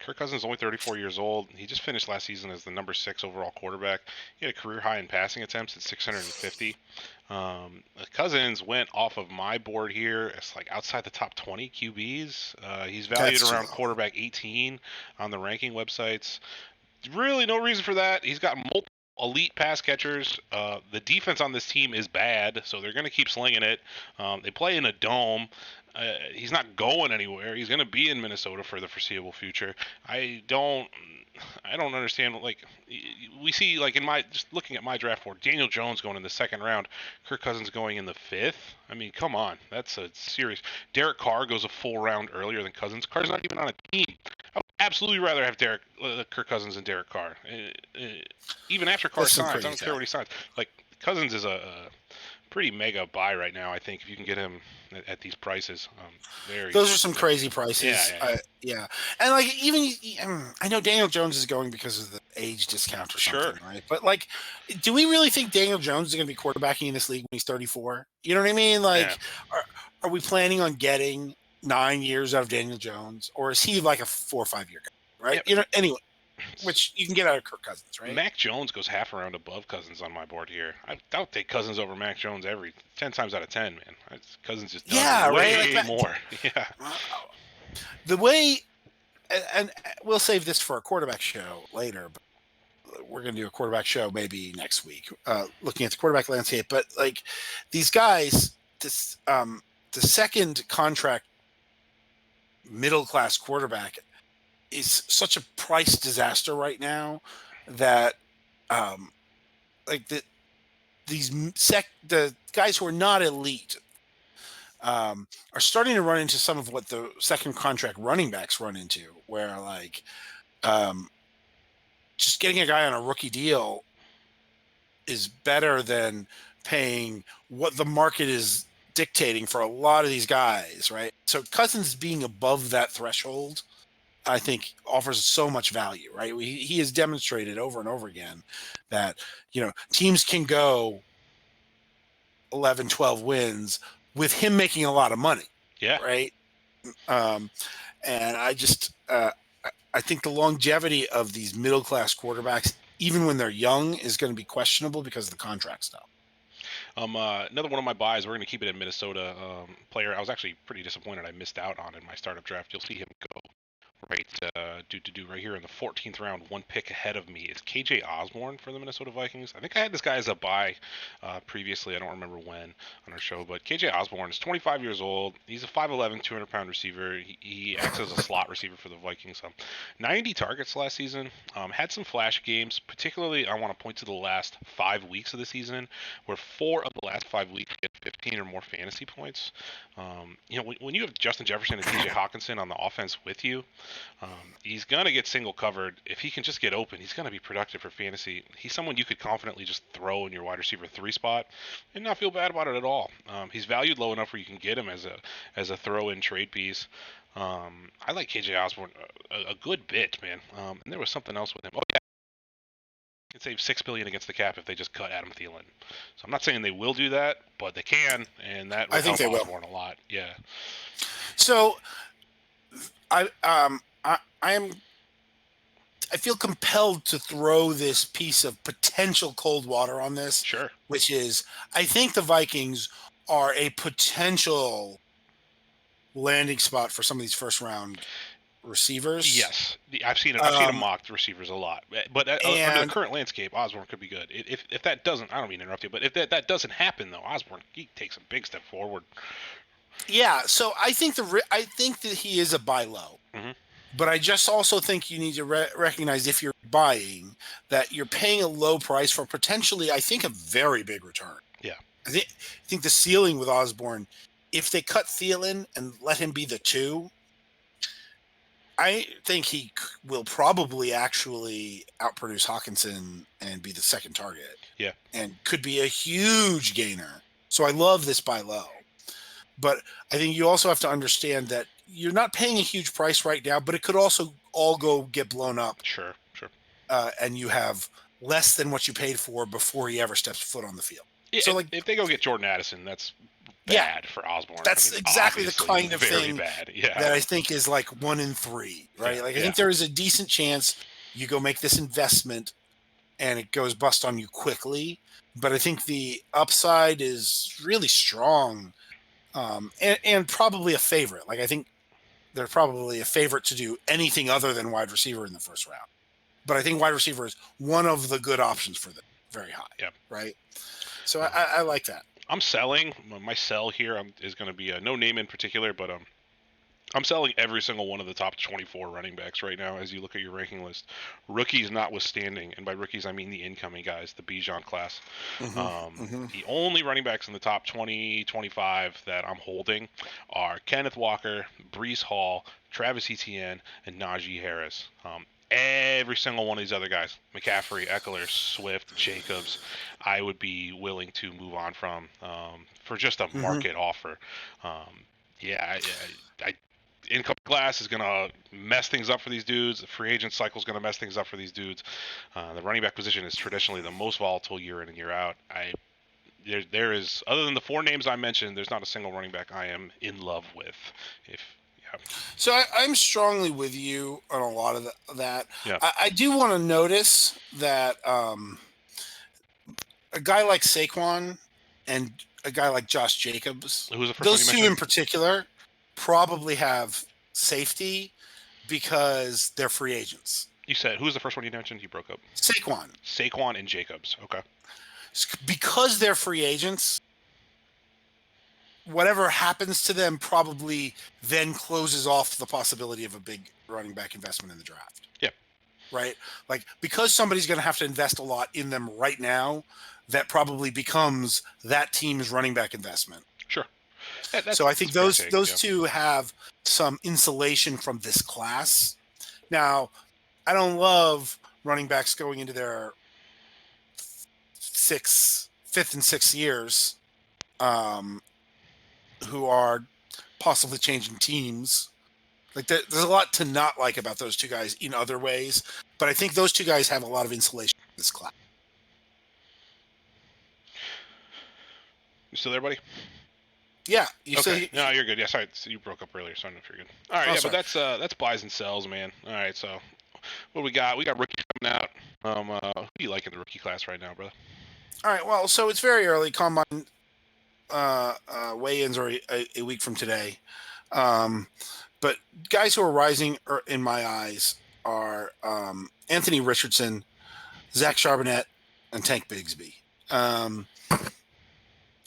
Kirk Cousins is only 34 years old. He just finished last season as the number 6 overall quarterback. He had a career high in passing attempts at 650. Cousins went off of my board here. It's like outside the top 20 QBs. He's valued around quarterback 18 on the ranking websites. Really no reason for that. He's got multiple elite pass catchers. The defense on this team is bad, so they're going to keep slinging it. They play in a dome. He's not going anywhere. He's going to be in Minnesota for the foreseeable future. I don't understand. Like, we see, like, just looking at my draft board, Daniel Jones going in the 2nd round, Kirk Cousins going in the 5th. I mean, come on, that's a serious. Derek Carr goes a full round earlier than Cousins. Carr's not even on a team. I would absolutely rather have Kirk Cousins than Derek Carr. Even after Carr signs, I don't care what he signs. Like, Cousins is a pretty mega buy right now, I think, if you can get him at these prices.
Those are some crazy prices.
Yeah.
And like, even I know Daniel Jones is going because of the age discount or something, right? But like, do we really think Daniel Jones is going to be quarterbacking in this league when he's 34? You know what I mean? Like, are we planning on getting 9 years out of Daniel Jones, or is he like a 4 or 5 year guy? Right?
Yeah.
Anyway. Which you can get out of Kirk Cousins, right?
Mac Jones goes half a round above Cousins on my board here. I'll take Cousins over Mac Jones 10 times out of 10, man. Cousins just done way
right?
more. Yeah.
The way, and we'll save this for a quarterback show later, but we're going to do a quarterback show maybe next week, looking at the quarterback landscape. But like these guys, the second contract middle class quarterback is such a price disaster right now that the guys who are not elite are starting to run into some of what the second contract running backs run into, where like just getting a guy on a rookie deal is better than paying what the market is dictating for a lot of these guys, right? So Cousins being above that threshold, I think, offers so much value, right? He has demonstrated over and over again that, teams can go 11, 12 wins with him making a lot of money.
Yeah.
Right. And I just, I think the longevity of these middle-class quarterbacks, even when they're young, is going to be questionable because of the contract stuff.
Another one of my buys, we're going to keep it in Minnesota, player I was actually pretty disappointed I missed out on in my startup draft. You'll see him go right here in the 14th round, one pick ahead of me is KJ Osborne for the Minnesota Vikings. I think I had this guy as a buy previously. I don't remember when on our show, but KJ Osborne is 25 years old. He's a 5'11", 200-pound receiver. He acts as a slot receiver for the Vikings. 90 targets last season. Had some flash games. Particularly, I want to point to the last 5 weeks of the season, where 4 of the last 5 weeks get 15 or more fantasy points. When you have Justin Jefferson and TJ Hockenson on the offense with you, he's going to get single covered. If he can just get open, he's going to be productive for fantasy. He's someone you could confidently just throw in your wide receiver 3 spot and not feel bad about it at all. He's valued low enough where you can get him as a throw-in trade piece. I like KJ Osborne a good bit, man. And there was something else with him. Oh, yeah. can save $6 billion against the cap if they just cut Adam Thielen. So I'm not saying they will do that, but they can, and that will
I think
help
they will.
Osborne a lot. Yeah.
So I feel compelled to throw this piece of potential cold water on this.
Sure.
Which is, I think the Vikings are a potential landing spot for some of these first round receivers.
Yes, I've seen them mocked receivers a lot, but under the current landscape, Osborne could be good. If that doesn't, I don't mean to interrupt you, but if that doesn't happen though, Osborne he takes a big step forward.
Yeah, so I think that he is a buy low, but I just also think you need to recognize if you're buying that you're paying a low price for potentially, I think, a very big return.
Yeah,
I think the ceiling with Osborne, if they cut Thielen and let him be the 2. I think he will probably actually outproduce Hockenson and be the second target.
Yeah.
And could be a huge gainer. So I love this buy low. But I think you also have to understand that you're not paying a huge price right now, but it could also all get blown up.
Sure.
And you have less than what you paid for before he ever steps foot on the field.
Yeah, so if they go get Jordan Addison, that's bad for Osborne.
That's exactly the kind of thing
that
I think is like 1 in 3, right? I think there is a decent chance you go make this investment and it goes bust on you quickly. But I think the upside is really strong and probably a favorite. Like I think they're probably a favorite to do anything other than wide receiver in the first round. But I think wide receiver is one of the good options for them, very high.
Yeah.
Right. So I like that.
I'm selling. My sell here is going to be no name in particular, but I'm selling every single one of the top 24 running backs right now as you look at your ranking list. Rookies notwithstanding, and by rookies I mean the incoming guys, the Bijan class. The only running backs in the top 20, 25 that I'm holding are Kenneth Walker, Breece Hall, Travis Etienne, and Najee Harris. Every single one of these other guys, McCaffrey, Eckler, Swift, Jacobs, I would be willing to move on from for just a market offer. Income class is going to mess things up for these dudes. The free agent cycle is going to mess things up for these dudes. The running back position is traditionally the most volatile year in and year out. There is, other than the 4 names I mentioned, there's not a single running back I am in love with.
So I'm strongly with you on a lot of that.
Yeah.
I do want to notice that a guy like Saquon and a guy like Josh Jacobs,
Who's the first
those
one you
two
mentioned?
in particular, probably have safety because they're free agents.
You said, who's the first one you mentioned? You broke up.
Saquon
and Jacobs. Okay.
Because they're free agents, whatever happens to them probably then closes off the possibility of a big running back investment in the draft.
Yeah.
Right? Like, because somebody's going to have to invest a lot in them right now, that probably becomes that team's running back investment.
Sure.
So I think those two have some insulation from this class. Now, I don't love running backs going into their 5th and 6th years who are possibly changing teams. Like there's a lot to not like about those two guys in other ways, but I think those two guys have a lot of insulation in this class.
You still there, buddy?
Yeah.
No, you're good. Yeah, sorry, you broke up earlier, so I don't know if you're good. All right, but that's buys and sells, man. All right, so what do we got? We got rookies coming out. Who do you like in the rookie class right now, brother?
All right, well, so it's very early. Combine weigh-ins are a week from today. But guys who are rising in my eyes are Anthony Richardson, Zach Charbonnet, and Tank Bigsby.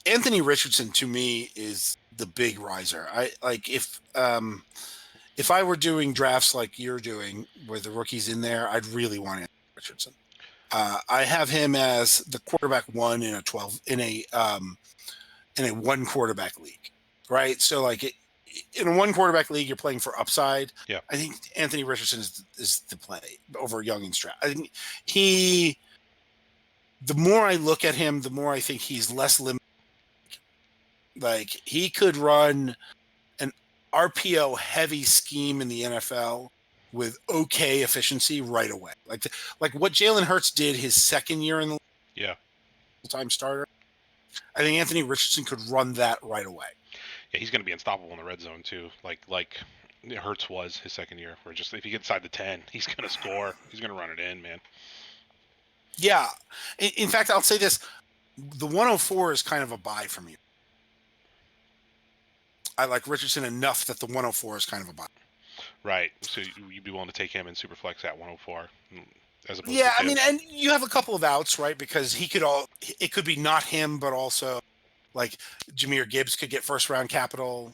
Anthony Richardson to me is the big riser. If I were doing drafts like you're doing with the rookies in there, I'd really want Anthony Richardson. I have him as the quarterback 1 in a 1 quarterback league, right? So in a 1 quarterback league, you're playing for upside.
Yeah.
I think Anthony Richardson is the play over Young and Stroud. I think the more I look at him, the more I think he's less limited. Like, he could run an RPO heavy scheme in the NFL with okay efficiency right away. Like what Jalen Hurts did his second year in the full-time starter. I think Anthony Richardson could run that right away.
Yeah, he's going to be unstoppable in the red zone too. Like Hurts was his second year. Where just if he gets inside the 10, he's going to score. He's going to run it in, man.
Yeah. In fact, I'll say this: the 104 is kind of a buy for me. I like Richardson enough that the 104 is kind of a buy.
Right. So you'd be willing to take him in Superflex at 104, as opposed
Yeah,
to
I mean, and you have a couple of outs, right? Because it could be not him, but also like Jahmyr Gibbs could get first round capital,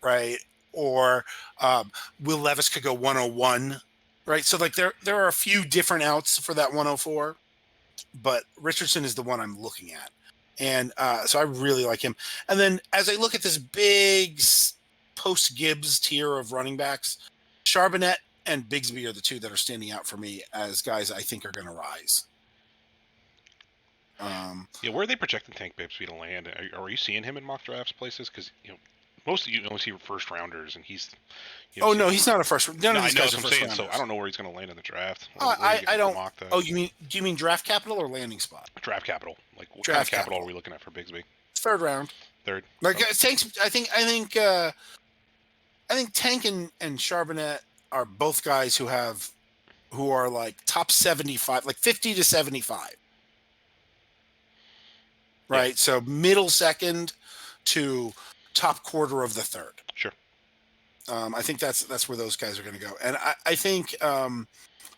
right? Or Will Levis could go 101, right? So like there are a few different outs for that 104, but Richardson is the one I'm looking at. And so I really like him. And then as I look at this big post-Gibbs tier of running backs, Charbonnet and Bigsby are the two that are standing out for me as guys I think are going to rise.
Yeah, where are they projecting Tank Bigsby to land? Are you seeing him in mock drafts places? Because most of you only see first rounders, and he's.
Oh no, he's not a first. None of these guys are
first
first
rounders.
So
I don't know where he's going to land in the draft.
I don't. Oh, do you mean draft capital or landing spot?
Draft capital. Like what
draft
kind of capital are we looking at for Bigsby?
Third round.
Third.
Like Tank. I think Tank and Charbonnet are both guys who are like top 75, like 50 to 75. Right. Yeah. So middle second to top quarter of the third.
Sure.
I think that's where those guys are going to go. And I think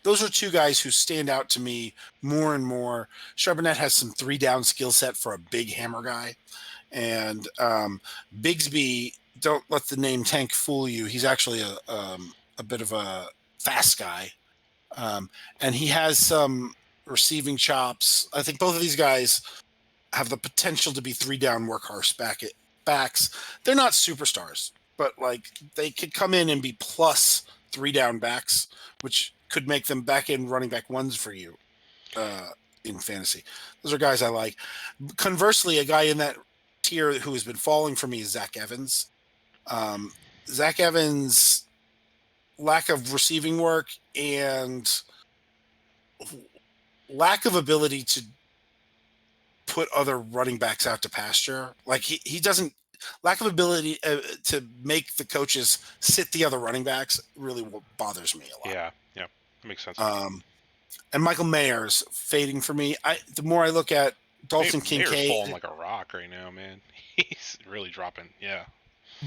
those are two guys who stand out to me more and more. Charbonnet has some 3-down skill set for a big hammer guy. And Bigsby, don't let the name Tank fool you. He's actually a bit of a fast guy. And he has some receiving chops. I think both of these guys have the potential to be 3-down workhorse backs. They're not superstars, but like they could come in and be plus 3-down backs, which could make them back in running back ones for you in fantasy. Those are guys I like. Conversely, a guy in that tier who has been falling for me is Zach Evans. Zach Evans' lack of receiving work and lack of ability to put other running backs out to pasture. Like he doesn't, lack of ability to make the coaches sit the other running backs really bothers me a lot.
Yeah, that makes sense.
And Michael Mayer's fading for me. The more I look at Dalton Kincaid,
Mayer's falling like a rock right now, man. He's really dropping. Yeah.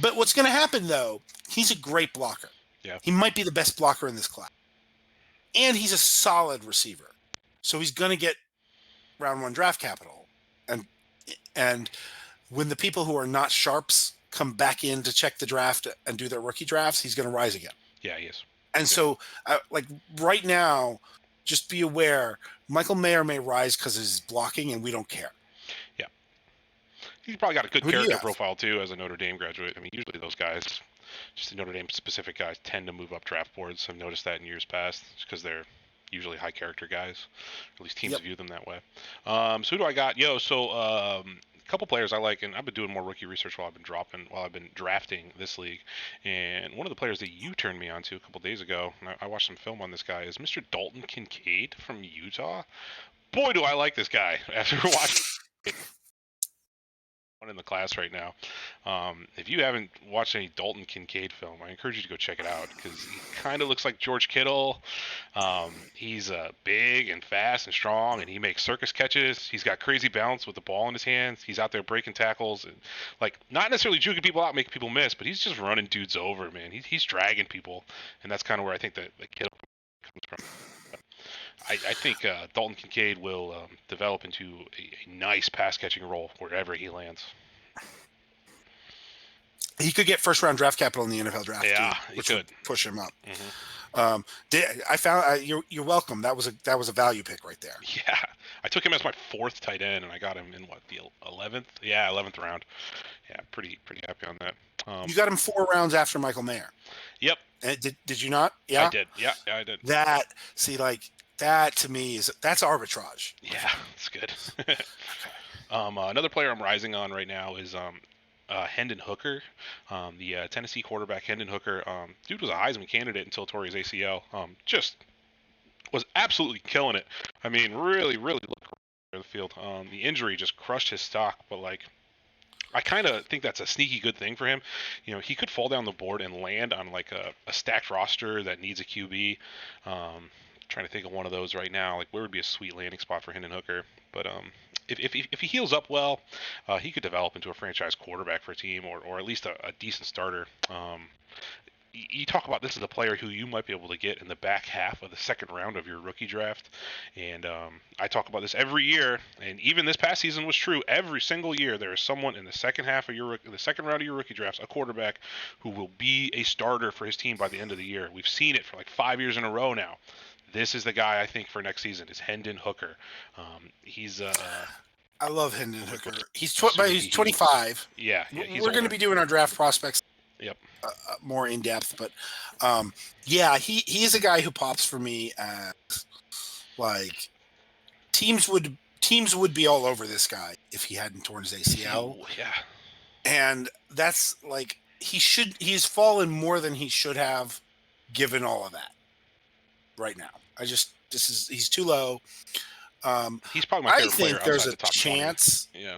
But what's going to happen though? He's a great blocker.
Yeah. He
might be the best blocker in this class, and he's a solid receiver. So he's going to get round 1 draft capital. And when the people who are not sharps come back in to check the draft and do their rookie drafts, he's going to rise again.
Yeah, he is.
And so, like right now, just be aware, Michael Mayer may rise because of his blocking, and we don't care.
Yeah. He's probably got a good character profile, too, as a Notre Dame graduate. I mean, usually those guys, just the Notre Dame-specific guys, tend to move up draft boards. I've noticed that in years past, just because they're usually high-character guys. At least teams view them that way. So who do I got? A couple players I like, and I've been doing more rookie research while I've been drafting this league. And one of the players that you turned me on to a couple days ago, and I watched some film on this guy, is Mr. Dalton Kincaid from Utah. Boy, do I like this guy after watching one in the class right now. If you haven't watched any Dalton Kincaid film, I encourage you to go check it out because he kind of looks like George Kittle. He's big and fast and strong, and he makes circus catches. He's got crazy balance with the ball in his hands. He's out there breaking tackles and like not necessarily juking people out, making people miss, but he's just running dudes over, man. He's dragging people, and that's kind of where I think that Kittle comes from. I think Dalton Kincaid will develop into a nice pass-catching role wherever he lands.
He could get first-round draft capital in the NFL draft,
yeah,
too, which
would
would push him up.
Mm-hmm.
I found you're welcome. That was a value pick right there.
Yeah, I took him as my 4th tight end, and I got him in the 11th? Yeah, 11th round. Yeah, pretty happy on that.
You got him 4 rounds after Michael Mayer.
Yep.
And did you not? Yeah,
I did. Yeah, I did.
That to me that's arbitrage.
Yeah, it's good. Another player I'm rising on right now is Hendon Hooker, the Tennessee quarterback Hendon Hooker. Dude was a Heisman candidate until tore his ACL. Just was absolutely killing it. I mean, really, really looked great in the field. The injury just crushed his stock, but like I kind of think that's a sneaky good thing for him. You know, he could fall down the board and land on like a stacked roster that needs a QB. Trying to think of one of those right now. Like, where would be a sweet landing spot for Hendon Hooker? But if he heals up well, he could develop into a franchise quarterback for a team, or at least a decent starter. You talk about this as a player who you might be able to get in the back half of the second round of your rookie draft. And I talk about this every year, and even this past season was true. Every single year, there is someone in the second half of the second round of your rookie drafts, a quarterback who will be a starter for his team by the end of the year. We've seen it for like 5 years in a row now. This is the guy I think for next season is Hendon Hooker. He's
I love Hendon Hooker. He's 25.
Yeah,
we're going to be doing our draft prospects.
Yep.
More in depth, but yeah, he is a guy who pops for me as like teams would be all over this guy if he hadn't torn his ACL.
Oh, yeah.
And that's like he's fallen more than he should have given all of that right now. He's too low.
He's probably my favorite player.
I think there's a
top
chance.
20. Yeah.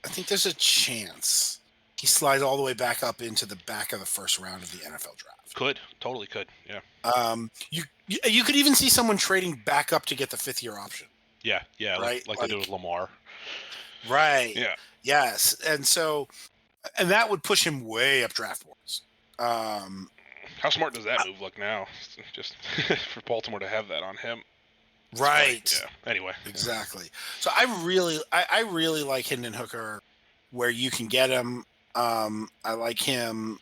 I think there's a chance he slides all the way back up into the back of the first round of the NFL draft.
Totally could. Yeah.
You could even see someone trading back up to get the 5th-year option.
Yeah.
Right.
Like they did with Lamar.
Right.
Yeah.
Yes. And that would push him way up draft boards.
How smart does that move look now? Just for Baltimore to have that on him.
Right.
Yeah. Anyway.
Exactly. So I really like Hendon Hooker where you can get him. I like him.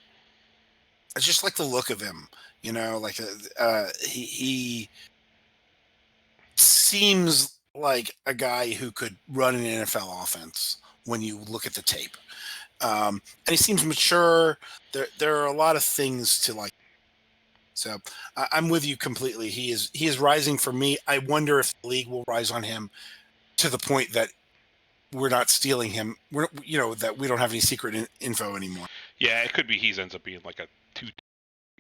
I just like the look of him. You know, like he seems like a guy who could run an NFL offense when you look at the tape. And he seems mature. There are a lot of things to like. So I'm with you completely. He is rising for me. I wonder if the league will rise on him to the point that we're not stealing him. That we don't have any secret info anymore.
Yeah, it could be he ends up being like a 2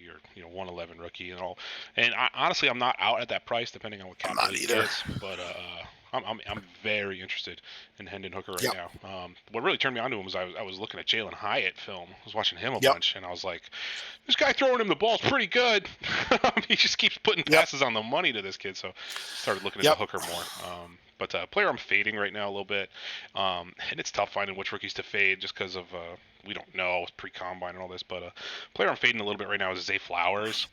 or 111 rookie and all. And honestly, I'm not out at that price, depending on what cap he gets. But I'm very interested in Hendon Hooker right now. What really turned me on to him was I was looking at Jalen Hyatt film. I was watching him a bunch, and I was like, this guy throwing him the ball is pretty good. He just keeps putting passes on the money to this kid. So I started looking at the Hooker more. But player I'm fading right now a little bit, and it's tough finding which rookies to fade just because of we don't know pre-combine and all this. But player I'm fading a little bit right now is Zay Flowers.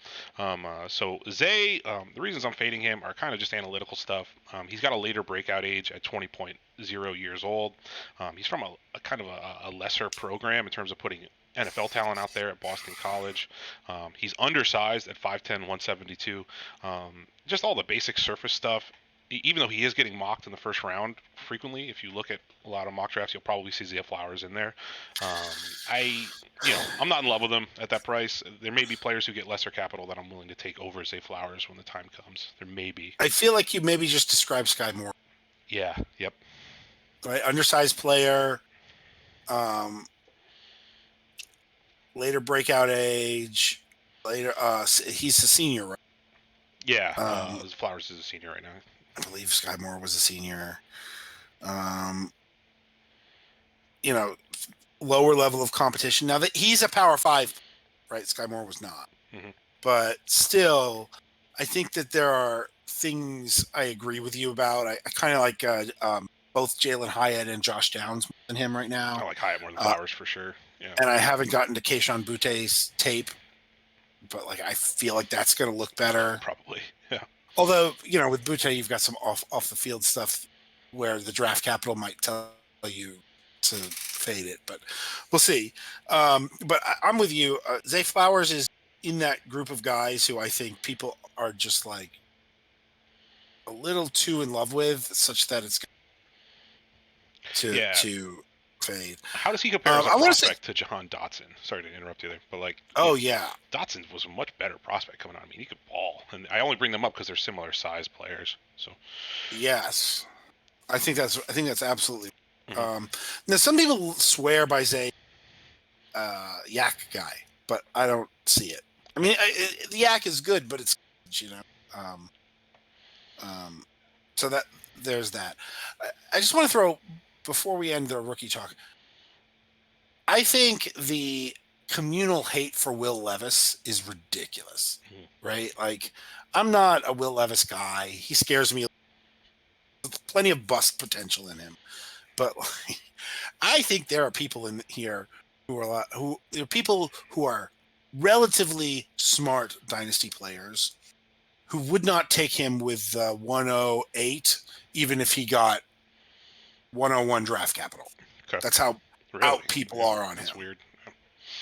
So Zay, the reasons I'm fading him are kind of just analytical stuff. He's got a later breakout age at 20.0 years old. He's from a kind of a lesser program in terms of putting NFL talent out there at Boston College. He's undersized at 5'10", 172. Just all the basic surface stuff. Even though he is getting mocked in the first round frequently, if you look at a lot of mock drafts, you'll probably see Zay Flowers in there. I'm not in love with him at that price. There may be players who get lesser capital that I'm willing to take over Zay Flowers when the time comes. There may be.
I feel like you maybe just described Sky Moore.
Yeah. Yep.
Right. Undersized player. Later breakout age. Later. He's a senior, right?
Yeah. Flowers is a senior right now.
I believe Sky Moore was a senior. Lower level of competition. Now that he's a Power 5, right? Sky Moore was not.
Mm-hmm.
But still, I think that there are things I agree with you about. I kind of like both Jalen Hyatt and Josh Downs more than him right now.
I like Hyatt more than Flowers for sure. Yeah.
And I haven't gotten to Kayshon Boutt's tape, but like I feel like that's going to look better.
Probably, yeah.
Although, with Boutte, you've got some off the field stuff where the draft capital might tell you to fade it, but we'll see. But I'm with you. Zay Flowers is in that group of guys who I think people are just like a little too in love with, such that it's to fade.
How does he compare as a prospect to Jahan Dotson? Sorry to interrupt you there, but Dotson was a much better prospect coming on. I mean, he could ball, and I only bring them up because they're similar size players. So,
yes, I think that's absolutely. Mm-hmm. Now, some people swear by Zay yak guy, but I don't see it. I mean, the yak is good, but it's, you know. So that there's that. I just want to throw, before we end the rookie talk, I think the communal hate for Will Levis is ridiculous, right? Like, I'm not a Will Levis guy. He scares me. There's plenty of bust potential in him, but like, I think there are people in here who are there are people who are relatively smart dynasty players who would not take him with 108, even if he got 101 draft capital.
Okay.
That's how
Really?
out people are on
That's
him.
weird.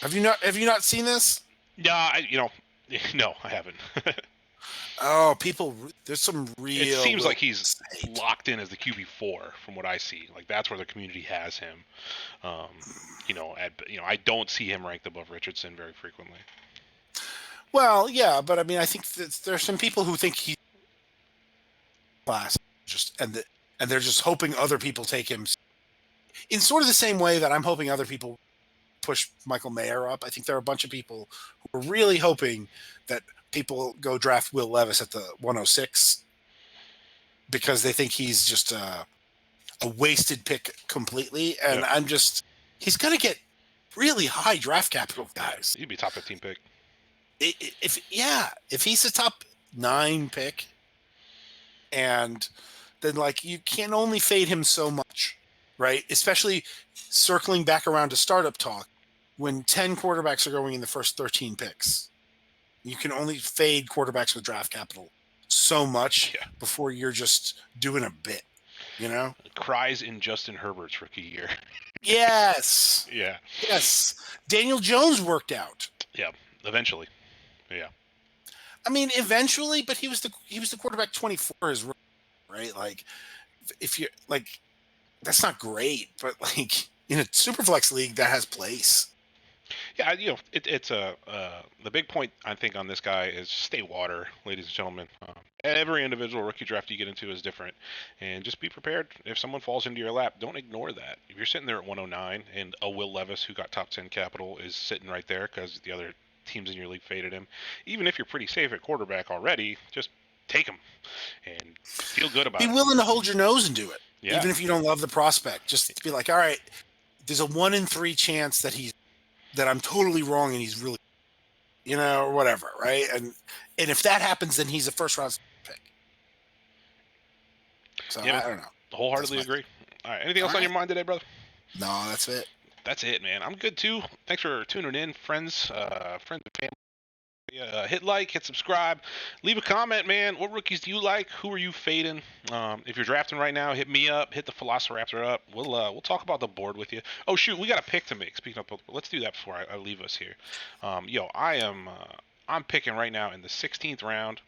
Have you not seen this?
Yeah, no, I haven't.
Oh, people, there's some real.
It seems like he's
hate.
locked in as the QB4 from what I see. Like that's where the community has him. I don't see him ranked above Richardson very frequently.
Well, yeah, but I mean, I think there's some people who think he's class, and they're just hoping other people take him in sort of the same way that I'm hoping other people push Michael Mayer up. I think there are a bunch of people who are really hoping that people go draft Will Levis at the 106 because they think he's just a wasted pick completely. And yeah. He's going to get really high draft capital, guys.
He'd be top 15 pick.
If he's a top 9 pick, and then like you can only fade him so much, right? Especially circling back around to startup talk, when 10 quarterbacks are going in the first 13 picks, you can only fade quarterbacks with draft capital so much before you're just doing a bit, you know?
Cries in Justin Herbert's rookie year.
Yes.
Yeah.
Yes. Daniel Jones worked out.
Yeah. Eventually. Yeah.
I mean, eventually, but he was the quarterback 24, right? Like, if you're like, that's not great, but like in a Superflex league, that has place.
Yeah, it's the big point I think on this guy is stay water, ladies and gentlemen. Every individual rookie draft you get into is different, and just be prepared. If someone falls into your lap, don't ignore that. If you're sitting there at 109 and a Will Levis who got top 10 capital is sitting right there because the other teams in your league faded him, even if you're pretty safe at quarterback already, just take him and feel good about it.
Be willing to hold your nose and do it,
yeah.
Even if you don't love the prospect. Just to be like, all right, there's a 1 in 3 chance that I'm totally wrong and he's really, or whatever, right? And if that happens, then he's a first round pick. So I don't know.
Wholeheartedly agree. All right. Anything else on your mind today, brother?
No, that's it.
That's it, man. I'm good too. Thanks for tuning in, friends and family. Hit like, hit subscribe, leave a comment, man. What rookies do you like? Who are you fading? If you're drafting right now, hit me up, hit the Philosiraptor up. We'll talk about the board with you. Oh shoot, we got a pick to make. Speaking of, let's do that before I leave us here. I'm picking right now in the 16th round.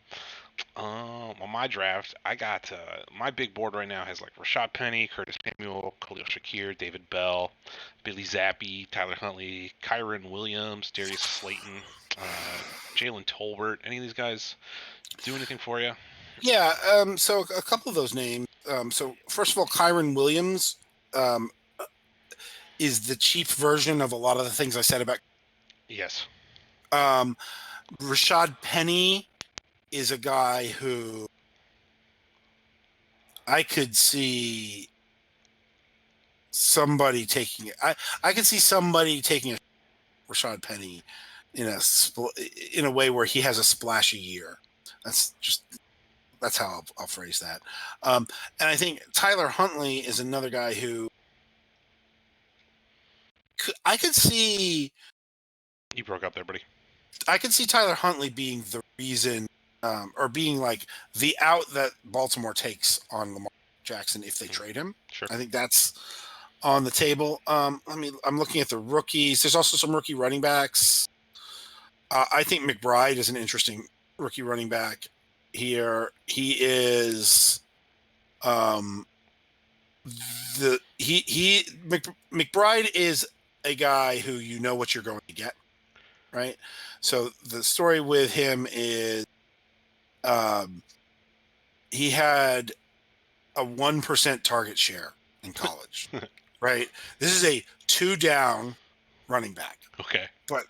On my draft, I got my big board right now has like Rashad Penny, Curtis Samuel, Khalil Shakir, David Bell, Billy Zappi, Tyler Huntley, Kyron Williams, Darius Slayton, Jalen Tolbert. Any of these guys do anything for you?
Yeah. So a couple of those names. So first of all, Kyron Williams is the cheap version of a lot of the things I said about.
Yes.
Rashad Penny is a guy who I could see somebody taking. I could see somebody taking a Rashad Penny in a way where he has a splashy year. That's how I'll phrase that. And I think Tyler Huntley is another guy who I could see.
You broke up there, buddy.
I could see Tyler Huntley being the reason, or being like the out that Baltimore takes on Lamar Jackson if they trade him.
Sure.
I think that's on the table. I'm looking at the rookies. There's also some rookie running backs. I think McBride is an interesting rookie running back here. He is McBride is a guy who you know what you're going to get, right? So the story with him is he had a 1% target share in college, right? This is a 2 down running back.
Okay.
But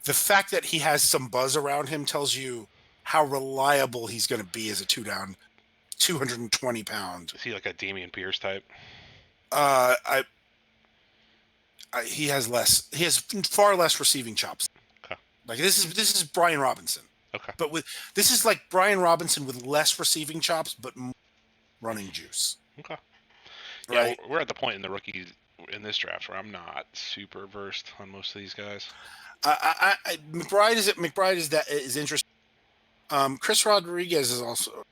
the fact that he has some buzz around him tells you how reliable he's going to be as a 2-down, 220-pound.
Is he like a Dameon Pierce type?
He has less. He has far less receiving chops.
Okay.
Like this is Brian Robinson.
Okay.
But this is like Brian Robinson with less receiving chops, but more running juice.
Okay.
Right.
Yeah, we're at the point in the rookies in this draft where I'm not super versed on most of these guys.
McBride is interesting. Chris Rodriguez is also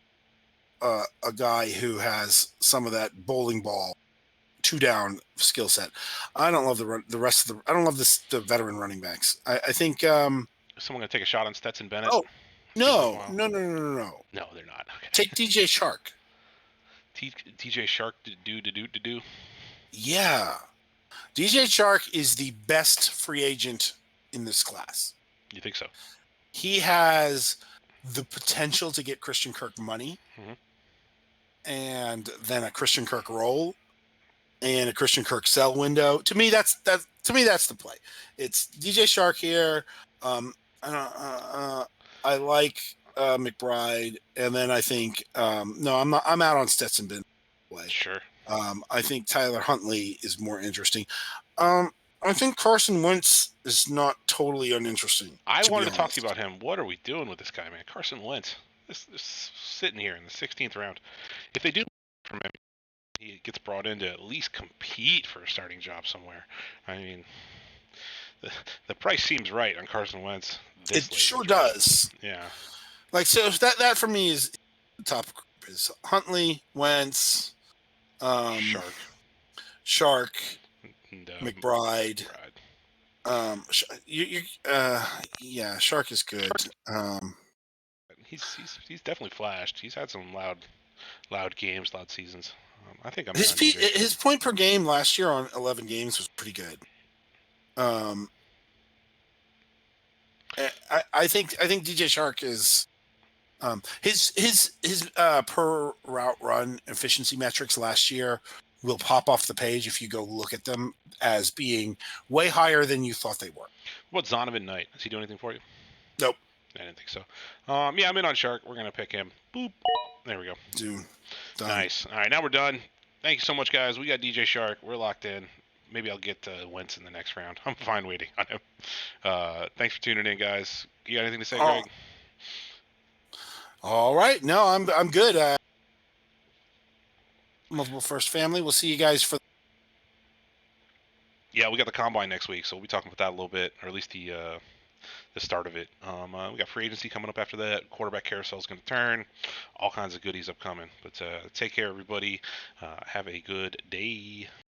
a guy who has some of that bowling ball 2-down skill set. I don't love the rest of the. I don't love the veteran running backs. I think.
Is someone gonna take a shot on Stetson Bennett?
Oh no.
No, they're not. Okay.
Take DJ Shark.
DJ Shark to do.
Yeah, DJ Shark is the best free agent in this class.
You think so?
He has the potential to get Christian Kirk money, and then a Christian Kirk roll, and a Christian Kirk sell window. To me, that's the play. It's DJ Shark here. I like McBride, and then I think no, I'm not. I'm out on Stetson Bennett.
Sure.
I think Tyler Huntley is more interesting. I think Carson Wentz is not totally uninteresting.
I wanted to talk to you about him. What are we doing with this guy, man? Carson Wentz. This sitting here in the 16th round. If they do from him, he gets brought in to at least compete for a starting job somewhere. I mean, the price seems right on Carson Wentz.
It sure does.
Yeah.
Like, so that for me is the top group is Huntley, Wentz, Shark, and, McBride. Yeah, Shark is good.
He's definitely flashed. He's had some loud games, loud seasons. I think
his point per game last year on 11 games was pretty good. I think DJ Shark is his per route run efficiency metrics last year will pop off the page if you go look at them as being way higher than you thought they were.
What Zonovan Knight? Does he do anything for you?
Nope.
I didn't think so. Yeah, I'm in on Shark. We're gonna pick him. Boop. There we go.
Dude. Done.
Nice. All right, now we're done. Thank you so much, guys. We got DJ Shark. We're locked in. Maybe I'll get Wentz in the next round. I'm fine waiting on him. Thanks for tuning in, guys. You got anything to say, Greg?
All right. No, I'm good. Multiple first family. We'll see you guys for.
Yeah, we got the combine next week, so we'll be talking about that a little bit, or at least the start of it. We got free agency coming up after that. Quarterback carousel is going to turn. All kinds of goodies upcoming. But take care, everybody. Have a good day.